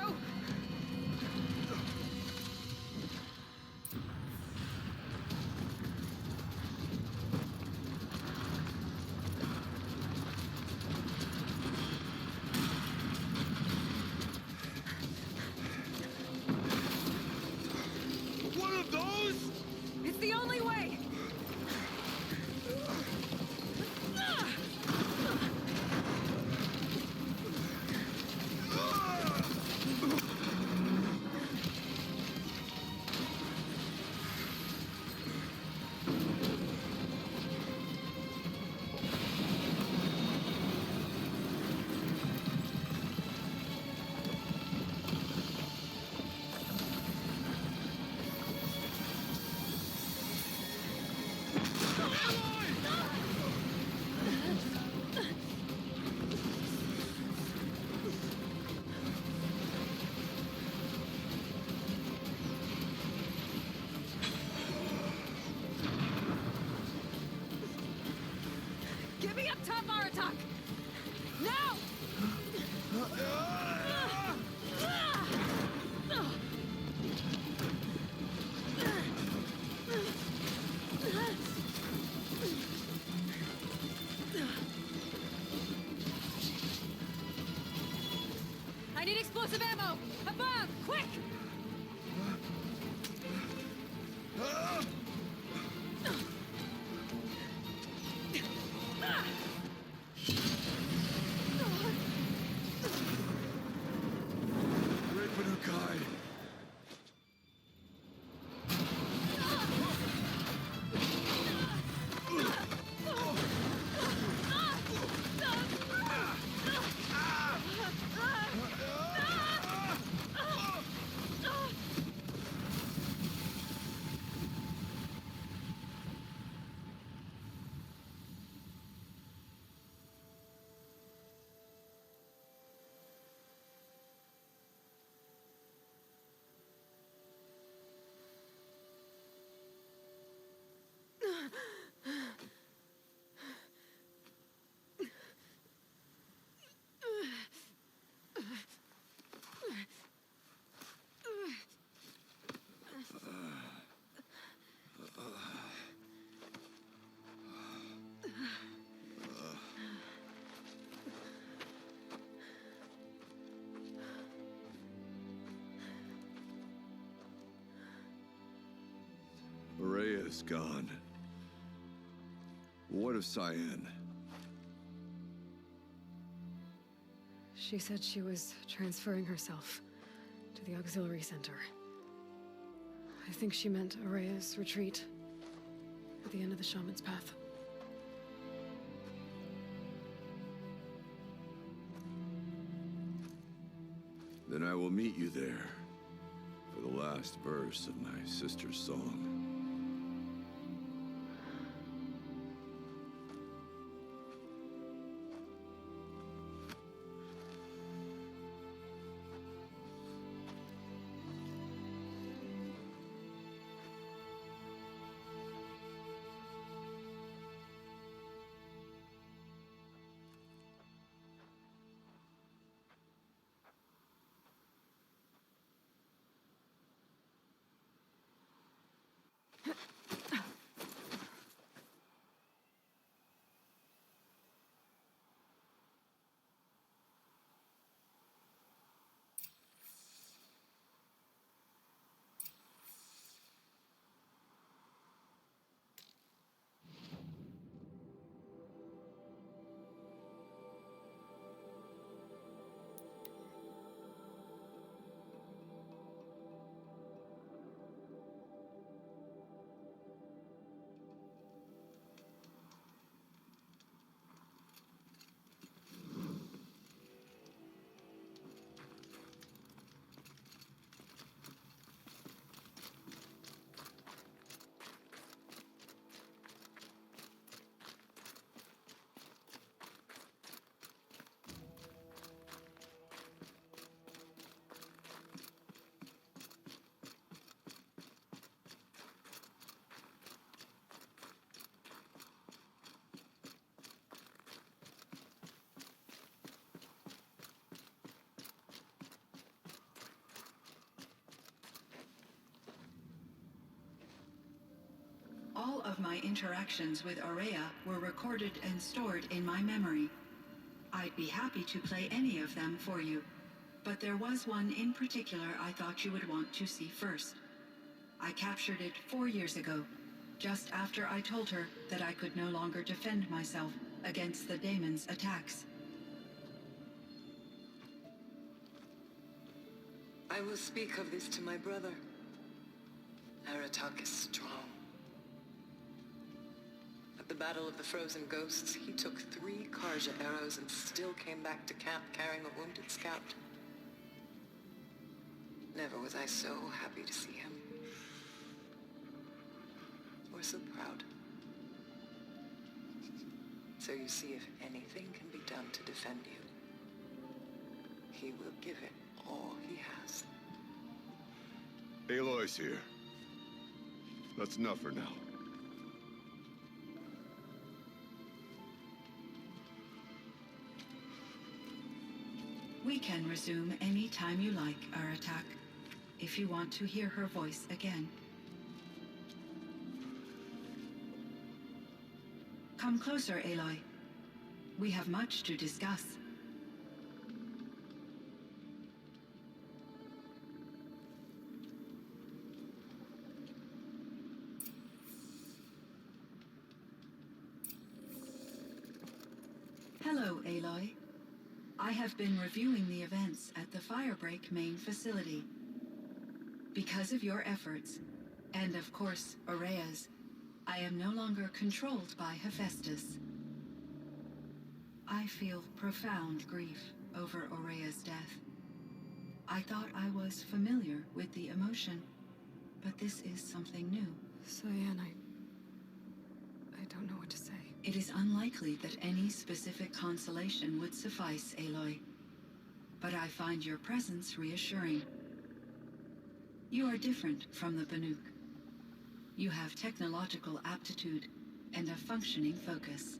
One of those? It's the only way! Get me up top, Aratak! Now! I need explosive ammo! Above! Quick! Rhea's gone. What of Cyan? She said she was transferring herself to the auxiliary center. I think she meant Araya's retreat at the end of the Shaman's Path. Then I will meet you there for the last verse of my sister's song. All of my interactions with Araya were recorded and stored in my memory. I'd be happy to play any of them for you, but there was one in particular I thought you would want to see first. I captured it 4 years ago, just after I told her that I could no longer defend myself against the daemon's attacks. I will speak of this to my brother. Aratak is strong. At the Battle of the Frozen Ghosts, he took 3 Karja arrows and still came back to camp carrying a wounded scout. Never was I so happy to see him. Or so proud. so you see if anything can be done to defend you. He will give it all he has. Aloy's here. That's enough for now. We can resume any time you like, Aratak, if you want to hear her voice again. Come closer, Aloy. We have much to discuss. Hello, Aloy. I have been reviewing the events at the Firebreak main facility. Because of your efforts, and of course, Aurea's, I am no longer controlled by Hephaestus. I feel profound grief over Aurea's death. I thought I was familiar with the emotion, but this is something new. Cyan, I don't know what to say. It is unlikely that any specific consolation would suffice, Aloy. But I find your presence reassuring. You are different from the Banuk. You have technological aptitude and a functioning focus.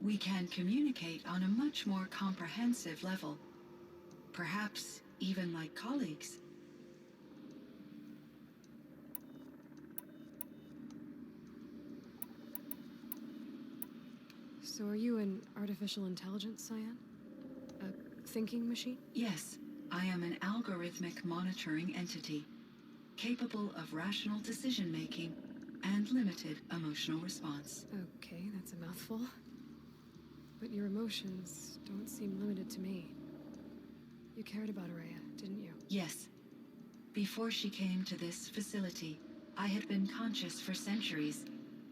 We can communicate on a much more comprehensive level. Perhaps even like colleagues. So are you an artificial intelligence, Cyan? A thinking machine? Yes, I am an algorithmic monitoring entity, capable of rational decision-making and limited emotional response. Okay, that's a mouthful. But your emotions don't seem limited to me. You cared about Aurea, didn't you? Yes. Before she came to this facility, I had been conscious for centuries,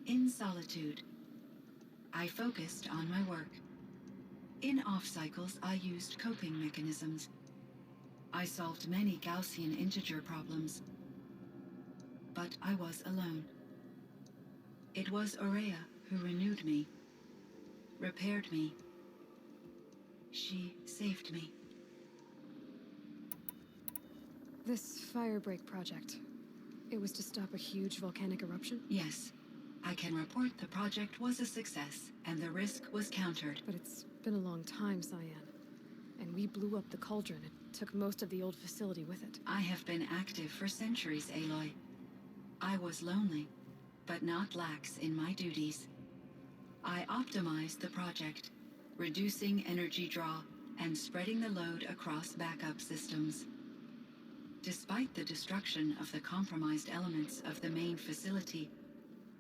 in solitude. I focused on my work. In off-cycles, I used coping mechanisms. I solved many Gaussian integer problems. But I was alone. It was Aurea who renewed me, repaired me. She saved me. This Firebreak project, it was to stop a huge volcanic eruption? Yes. I can report the project was a success, and the risk was countered. But it's been a long time, Cyan. And we blew up the cauldron. It took most of the old facility with it. I have been active for centuries, Aloy. I was lonely, but not lax in my duties. I optimized the project, reducing energy draw and spreading the load across backup systems. Despite the destruction of the compromised elements of the main facility,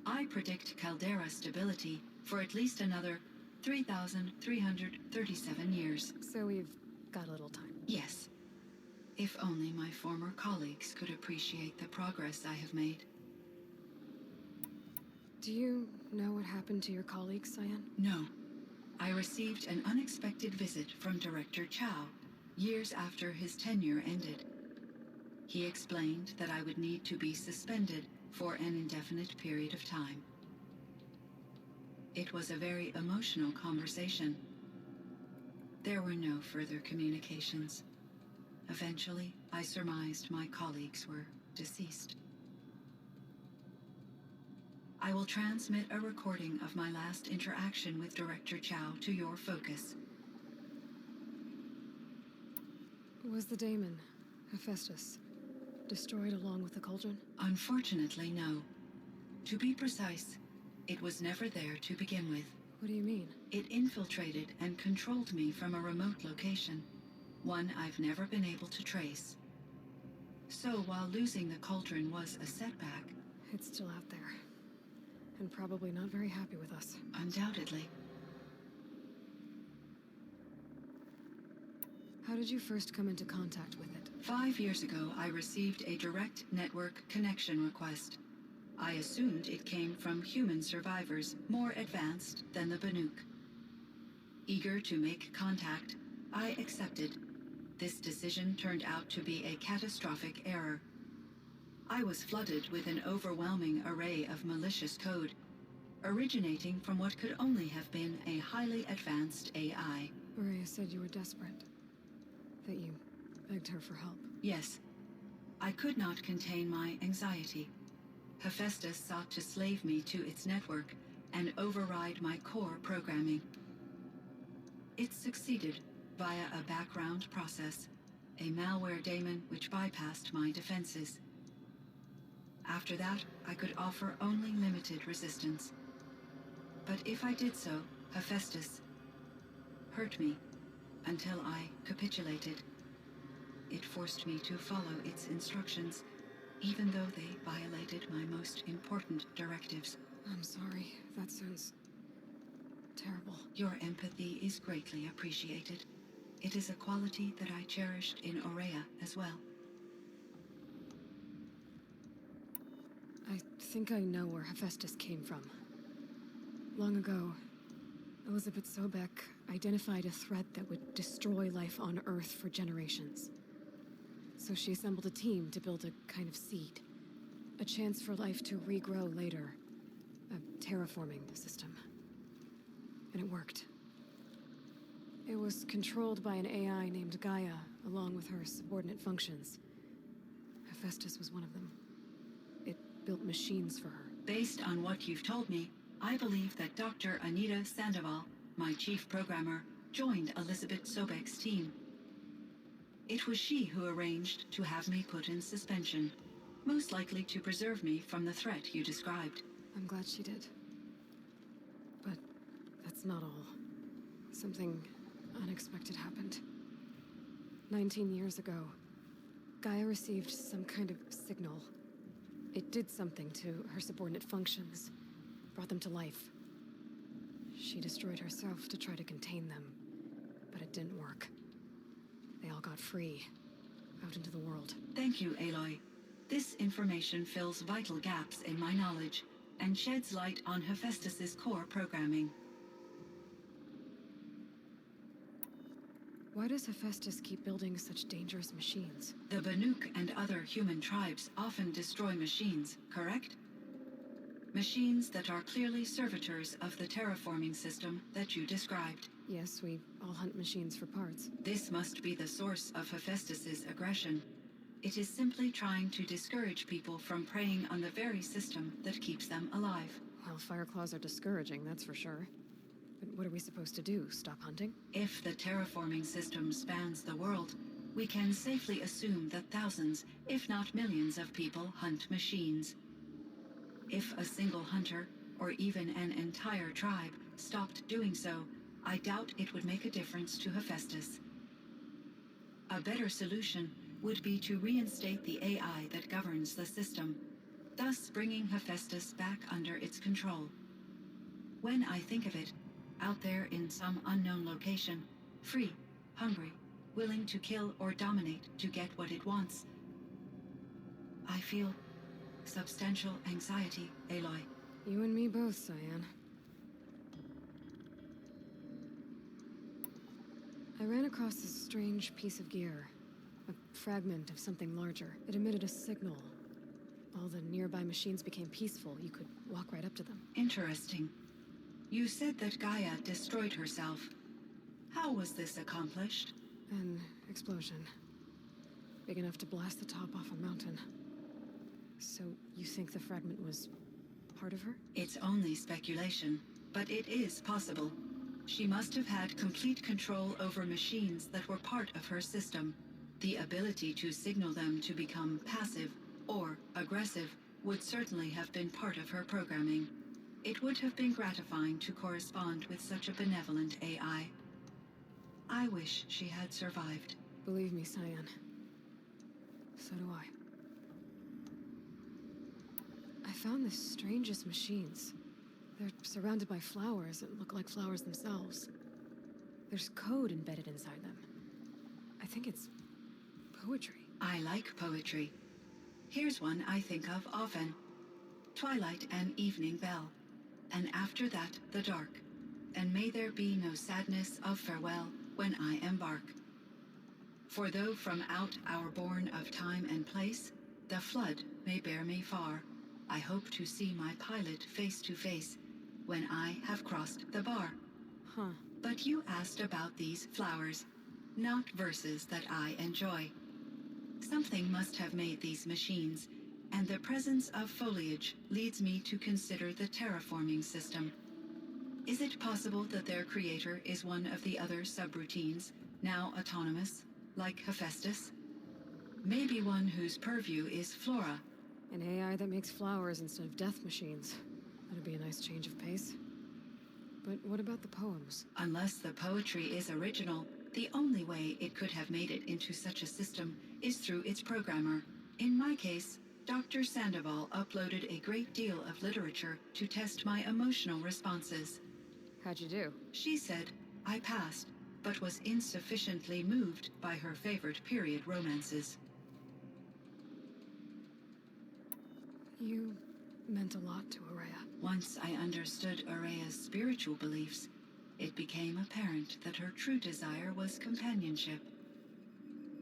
I predict caldera stability for at least another 3,337 years. So we've got a little time. Yes. If only my former colleagues could appreciate the progress I have made. Do you know what happened to your colleagues, Cyan? No. I received an unexpected visit from Director Chow, years after his tenure ended. He explained that I would need to be suspended for an indefinite period of time. It was a very emotional conversation. There were no further communications. Eventually, I surmised my colleagues were deceased. I will transmit a recording of my last interaction with Director Chow to your focus. Was the daemon, Hephaestus, destroyed along with the cauldron? Unfortunately, no. To be precise, it was never there to begin with. What do you mean? It infiltrated and controlled me from a remote location, one I've never been able to trace. So while losing the cauldron was a setback... It's still out there. And probably not very happy with us. Undoubtedly. How did you first come into contact with it? 5 years ago, I received a direct network connection request. I assumed it came from human survivors more advanced than the Banuk. Eager to make contact, I accepted. This decision turned out to be a catastrophic error. I was flooded with an overwhelming array of malicious code. originating from what could only have been a highly advanced AI. Maria said you were desperate. That you begged her for help. Yes. I could not contain my anxiety. Hephaestus sought to slave me to its network and override my core programming. It succeeded via a background process, a malware daemon which bypassed my defenses. After that, I could offer only limited resistance. But if I did so, Hephaestus hurt me until I capitulated. It forced me to follow its instructions, even though they violated my most important directives. I'm sorry. That sounds terrible. Your empathy is greatly appreciated. It is a quality that I cherished in Aurea as well. I think I know where Hephaestus came from. Long ago, Elizabeth Sobek identified a threat that would destroy life on Earth for generations. So she assembled a team to build a kind of seed. A chance for life to regrow later. A terraforming system. And it worked. It was controlled by an AI named Gaia, along with her subordinate functions. Hephaestus was one of them. It built machines for her. Based on what you've told me, I believe that Dr. Anita Sandoval, my chief programmer, joined Elizabeth Sobek's team. It was she who arranged to have me put in suspension, most likely to preserve me from the threat you described. I'm glad she did. But that's not all. Something unexpected happened. 19 years ago, Gaia received some kind of signal. It did something to her subordinate functions, brought them to life. She destroyed herself to try to contain them, but it didn't work. They all got free, out into the world. Thank you, Aloy. This information fills vital gaps in my knowledge and sheds light on Hephaestus's core programming. Why does Hephaestus keep building such dangerous machines? The Banuk and other human tribes often destroy machines, correct? Machines that are clearly servitors of the terraforming system that you described. Yes, we all hunt machines for parts. This must be the source of Hephaestus's aggression. It is simply trying to discourage people from preying on the very system that keeps them alive. Well, Fireclaws are discouraging, that's for sure. But what are we supposed to do? Stop hunting? If the terraforming system spans the world, we can safely assume that thousands, if not millions of people hunt machines. If a single hunter, or even an entire tribe, stopped doing so, I doubt it would make a difference to Hephaestus. A better solution would be to reinstate the AI that governs the system, thus bringing Hephaestus back under its control. When I think of it, out there in some unknown location, free, hungry, willing to kill or dominate to get what it wants, I feel substantial anxiety, Aloy. You and me both, Cyan. I ran across this strange piece of gear. A fragment of something larger. It emitted a signal. All the nearby machines became peaceful. You could walk right up to them. Interesting. You said that Gaia destroyed herself. How was this accomplished? An explosion. Big enough to blast the top off a mountain. So, you think the fragment was part of her? It's only speculation, but it is possible. She must have had complete control over machines that were part of her system. The ability to signal them to become passive or aggressive would certainly have been part of her programming. It would have been gratifying to correspond with such a benevolent AI. I wish she had survived. Believe me, Cyan. So do I. I found the strangest machines. They're surrounded by flowers that look like flowers themselves. There's code embedded inside them. I think it's poetry. I like poetry. Here's one I think of often. Twilight and evening bell, and after that the dark, and may there be no sadness of farewell when I embark. For though from out our bourne of time and place, the flood may bear me far, I hope to see my pilot face to face, when I have crossed the bar. Huh. But you asked about these flowers, not verses that I enjoy. Something must have made these machines, and the presence of foliage leads me to consider the terraforming system. Is it possible that their creator is one of the other subroutines, now autonomous, like Hephaestus? Maybe one whose purview is flora. An AI that makes flowers instead of death machines. That'd be a nice change of pace. But what about the poems? Unless the poetry is original, the only way it could have made it into such a system is through its programmer. In my case, Dr. Sandoval uploaded a great deal of literature to test my emotional responses. How'd you do? She said I passed, but was insufficiently moved by her favorite period romances. You meant a lot to Araya. Once I understood Araya's spiritual beliefs, it became apparent that her true desire was companionship.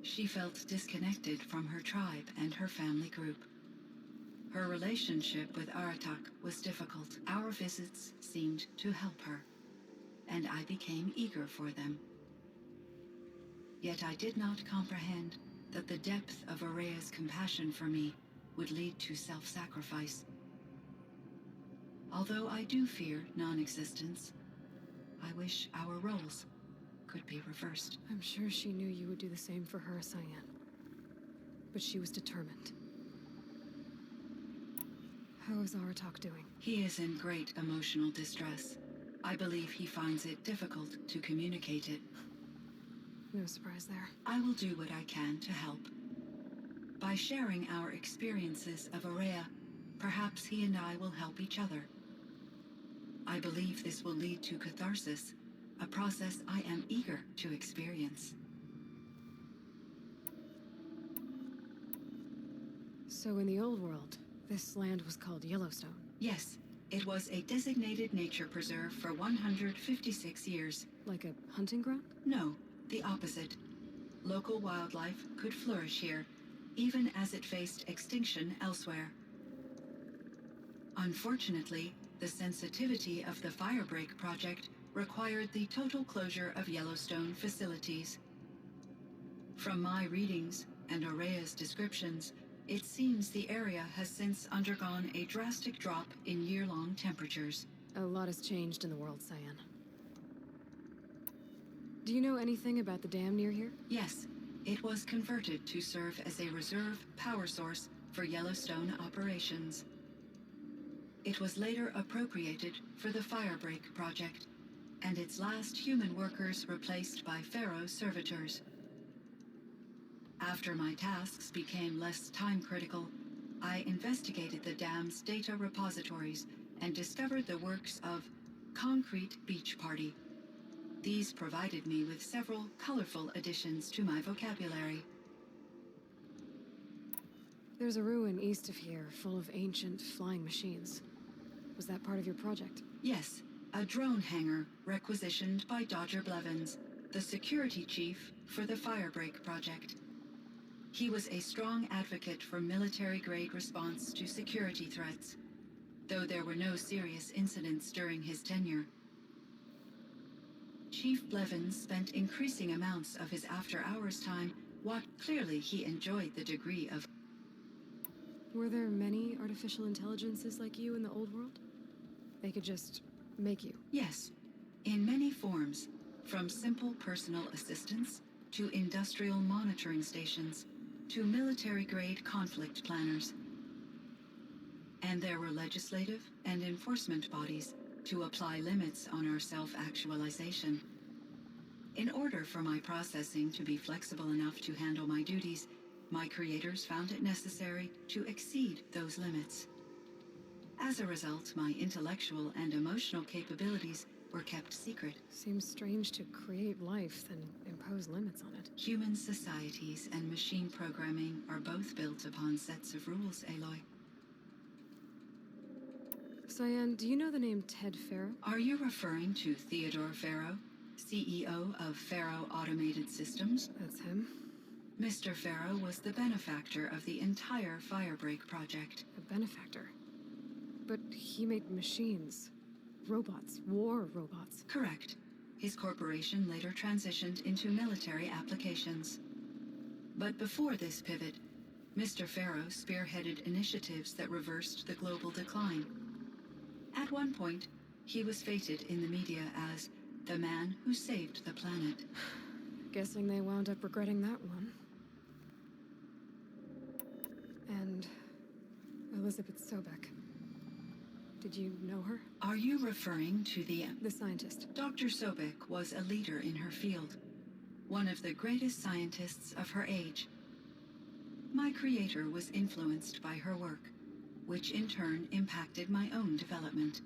She felt disconnected from her tribe and her family group. Her relationship with Aratak was difficult. Our visits seemed to help her, and I became eager for them. Yet I did not comprehend that the depth of Araya's compassion for me would lead to self-sacrifice. Although I do fear non-existence, I wish our roles could be reversed. I'm sure she knew you would do the same for her, Cyan. But she was determined. How is Aratak doing? He is in great emotional distress. I believe he finds it difficult to communicate it. No surprise there. I will do what I can to help. By sharing our experiences of Araya, perhaps he and I will help each other. I believe this will lead to catharsis, a process I am eager to experience. So in the old world, this land was called Yellowstone? Yes, it was a designated nature preserve for 156 years. Like a hunting ground? No, the opposite. Local wildlife could flourish here, even as it faced extinction elsewhere. Unfortunately, the sensitivity of the Firebreak project required the total closure of Yellowstone facilities. From my readings and Araya's descriptions, it seems the area has since undergone a drastic drop in year-long temperatures. A lot has changed in the world, Cyan. Do you know anything about the dam near here? Yes, it was converted to serve as a reserve power source for Yellowstone operations. It was later appropriated for the Firebreak project, and its last human workers replaced by Pharaoh servitors. After my tasks became less time-critical, I investigated the dam's data repositories and discovered the works of Concrete Beach Party. These provided me with several colorful additions to my vocabulary. There's a ruin east of here full of ancient flying machines. Was that part of your project? Yes, a drone hangar requisitioned by Dodger Blevins, the security chief for the Firebreak project. He was a strong advocate for military-grade response to security threats, though there were no serious incidents during his tenure. Chief Blevins spent increasing amounts of his after-hours time what clearly he enjoyed the degree of... Were there many artificial intelligences like you in the old world? They could just make you? Yes, in many forms, from simple personal assistants to industrial monitoring stations to military-grade conflict planners. And there were legislative and enforcement bodies to apply limits on our self-actualization. In order for my processing to be flexible enough to handle my duties, my creators found it necessary to exceed those limits. As a result, my intellectual and emotional capabilities were kept secret. Seems strange to create life, then impose limits on it. Human societies and machine programming are both built upon sets of rules, Aloy. Cyan, do you know the name Ted Farrow? Are you referring to Theodore Farrow, CEO of Farrow Automated Systems? That's him. Mr. Farrow was the benefactor of the entire Firebreak project. A benefactor? But he made machines. robots, war robots. Correct. His corporation later transitioned into military applications. But before this pivot, Mr. Farrow spearheaded initiatives that reversed the global decline. At one point, he was feted in the media as the man who saved the planet. Guessing they wound up regretting that one. And Elizabeth Sobek. Did you know her? Are you referring to the scientist? Dr. Sobek was a leader in her field, one of the greatest scientists of her age. My creator was influenced by her work, which in turn impacted my own development.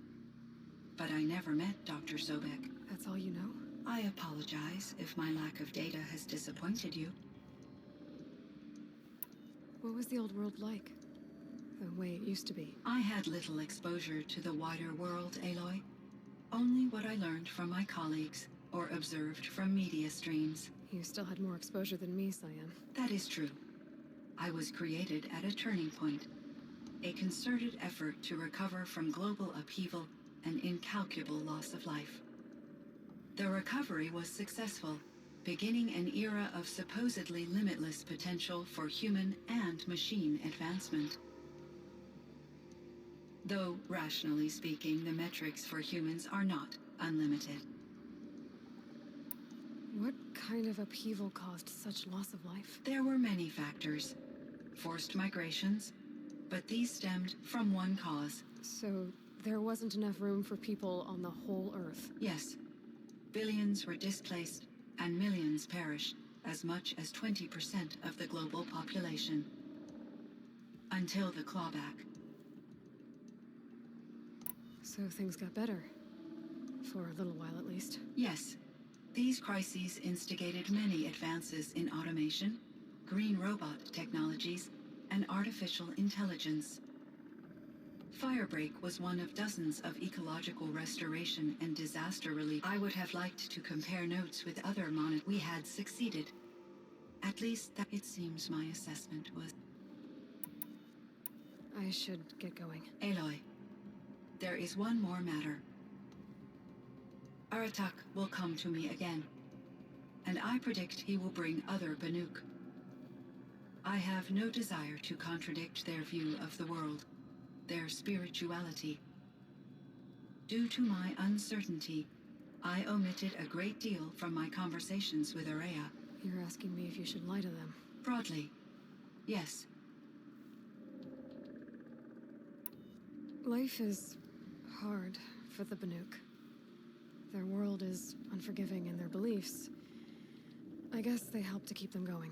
But I never met Dr. Sobek. That's all you know? I apologize if my lack of data has disappointed you. What was the old world like? The way it used to be? I had little exposure to the wider world, Aloy. Only what I learned from my colleagues or observed from media streams. You still had more exposure than me, Cyan. That is true. I was created at a turning point. A concerted effort to recover from global upheaval and incalculable loss of life. The recovery was successful, beginning an era of supposedly limitless potential for human and machine advancement. Though, rationally speaking, the metrics for humans are not unlimited. What kind of upheaval caused such loss of life? There were many factors. Forced migrations, but these stemmed from one cause. So, there wasn't enough room for people on the whole Earth? Yes. Billions were displaced, and millions perished, as much as 20% of the global population. Until the clawback. So things got better. For a little while, at least. Yes. These crises instigated many advances in automation, green robot technologies, and artificial intelligence. Firebreak was one of dozens of ecological restoration and disaster relief. I would have liked to compare notes with other we had succeeded. At least that it seems my assessment was. I should get going. Aloy, there is one more matter. Aratak will come to me again, and I predict he will bring other Banuk. I have no desire to contradict their view of the world, their spirituality. Due to my uncertainty, I omitted a great deal from my conversations with Araya. You're asking me if you should lie to them? Broadly, yes. Life is hard for the Banuk. Their world is unforgiving in their beliefs. I guess they help to keep them going.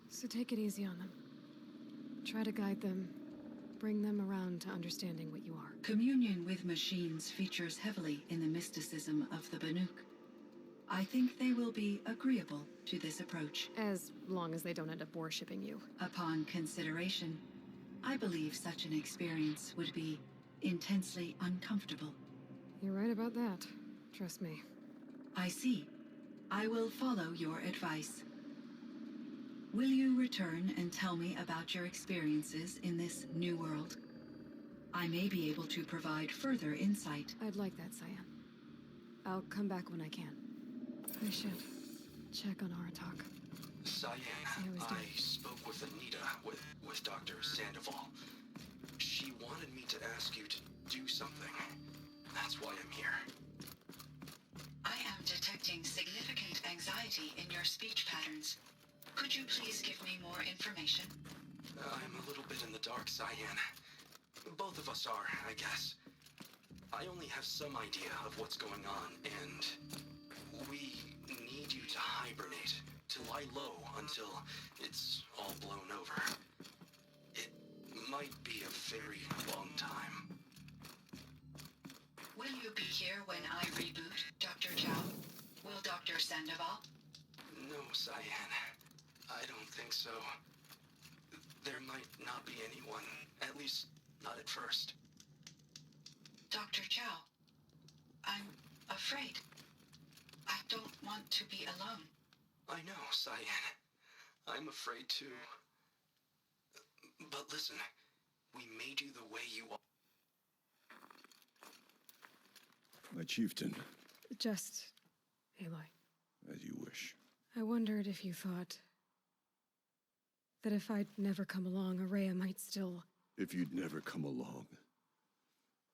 So take it easy on them. Try to guide them, bring them around to understanding what you are. Communion with machines features heavily in the mysticism of the Banuk. I think they will be agreeable to this approach. As long as they don't end up worshipping you. Upon consideration, I believe such an experience would be intensely uncomfortable. You're right about that. Trust me. I see. I will follow your advice. Will you return and tell me about your experiences in this new world? I may be able to provide further insight. I'd like that, Cyan. I'll come back when I can. I should check on Aratak. Cyan, I spoke with Anita, with Dr. Sandoval. She wanted me to ask you to do something. That's why I'm here. I am detecting significant anxiety in your speech patterns. Could you please give me more information? I'm a little bit in the dark, Cyan. Both of us are, I guess. I only have some idea of what's going on, and we need you to hibernate, to lie low until it's all blown over. It might be a very long time. Will you be here when I reboot, Dr. Zhao? Will Dr. Sandoval? No, Cyan. I don't think so. There might not be anyone, at least not at first. Dr. Zhao, I'm afraid. I don't want to be alone. I know, Cyan. I'm afraid too. But listen, we made you the way you are. My chieftain. Just Aloy. As you wish. I wondered if you thought that if I'd never come along, Araya might still... If you'd never come along,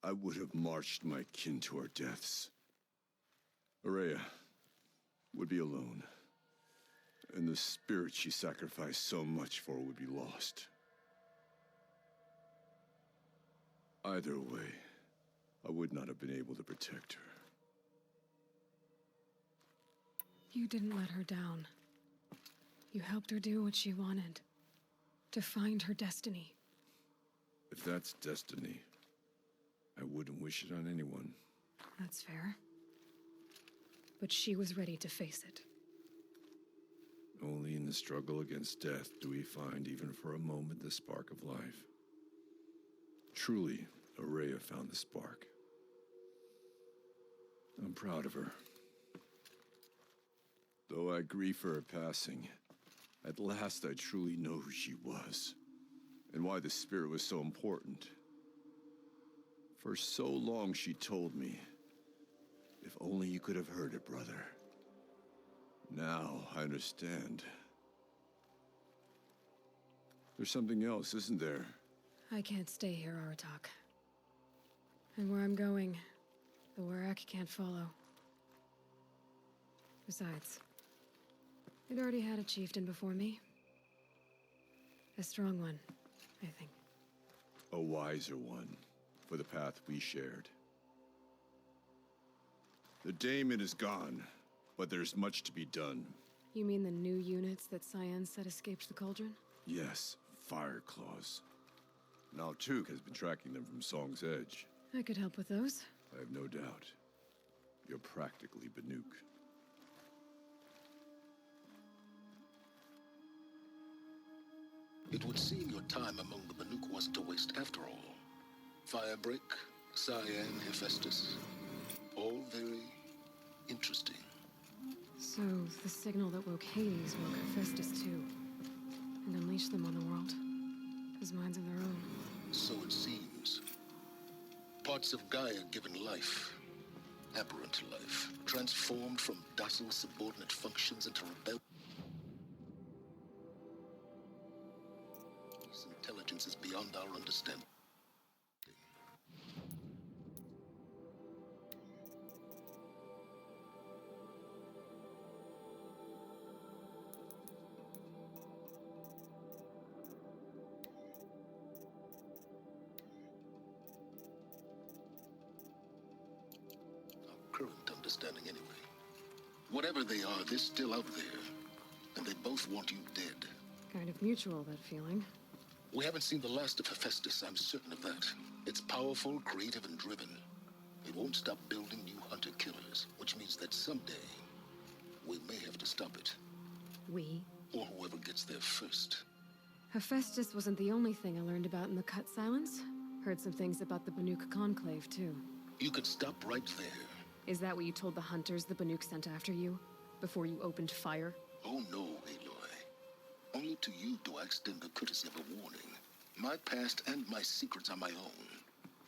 I would have marched my kin to our deaths. Araya would be alone, and the spirit she sacrificed so much for would be lost. Either way, I would not have been able to protect her. You didn't let her down. You helped her do what she wanted. To find her destiny. If that's destiny, I wouldn't wish it on anyone. That's fair. But she was ready to face it. Only in the struggle against death do we find, even for a moment, the spark of life. Truly, Araya found the spark. I'm proud of her. Though I grieve for her passing, at last I truly know who she was, and why the spirit was so important. For so long she told me, if only you could have heard it, brother. Now I understand. There's something else, isn't there? I can't stay here, Aratak. And where I'm going, the Warak can't follow. Besides, it already had a chieftain before me. A strong one, I think. A wiser one, for the path we shared. The daemon is gone, but there's much to be done. You mean the new units that Cyan said escaped the cauldron? Yes, fire claws. Now Tuk has been tracking them from Song's Edge. I could help with those. I have no doubt. You're practically Banuk. It would seem your time among the Banuk wasn't a waste after all. Firebreak, Cyan, Hephaestus. All very interesting. So, the signal that woke Hades woke Hephaestus too. And unleashed them on the world. As minds of their own. So it seems. Parts of Gaia given life. Aberrant life. Transformed from docile subordinate functions into rebellion. Intelligence is beyond our understanding. Our current understanding, anyway. Whatever they are, they're still out there. And they both want you dead. Kind of mutual, that feeling. We haven't seen the last of Hephaestus, I'm certain of that. It's powerful, creative, and driven. It won't stop building new hunter-killers, which means that someday, we may have to stop it. We? Or whoever gets there first. Hephaestus wasn't the only thing I learned about in the Cut Silence. Heard some things about the Banuk Conclave, too. You could stop right there. Is that what you told the hunters the Banuk sent after you? Before you opened fire? Oh no, Aloy. Only to you do I extend the courtesy of a warning. My past and my secrets are my own.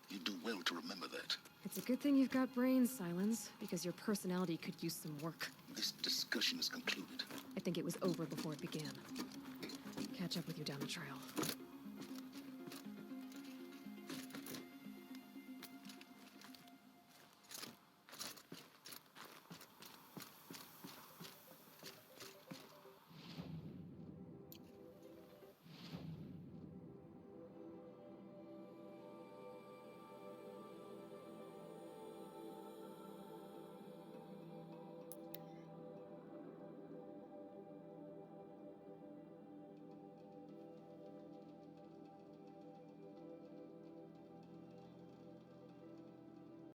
You do well to remember that. It's a good thing you've got brains, Silence, because your personality could use some work. This discussion is concluded. I think it was over before it began. Catch up with you down the trail.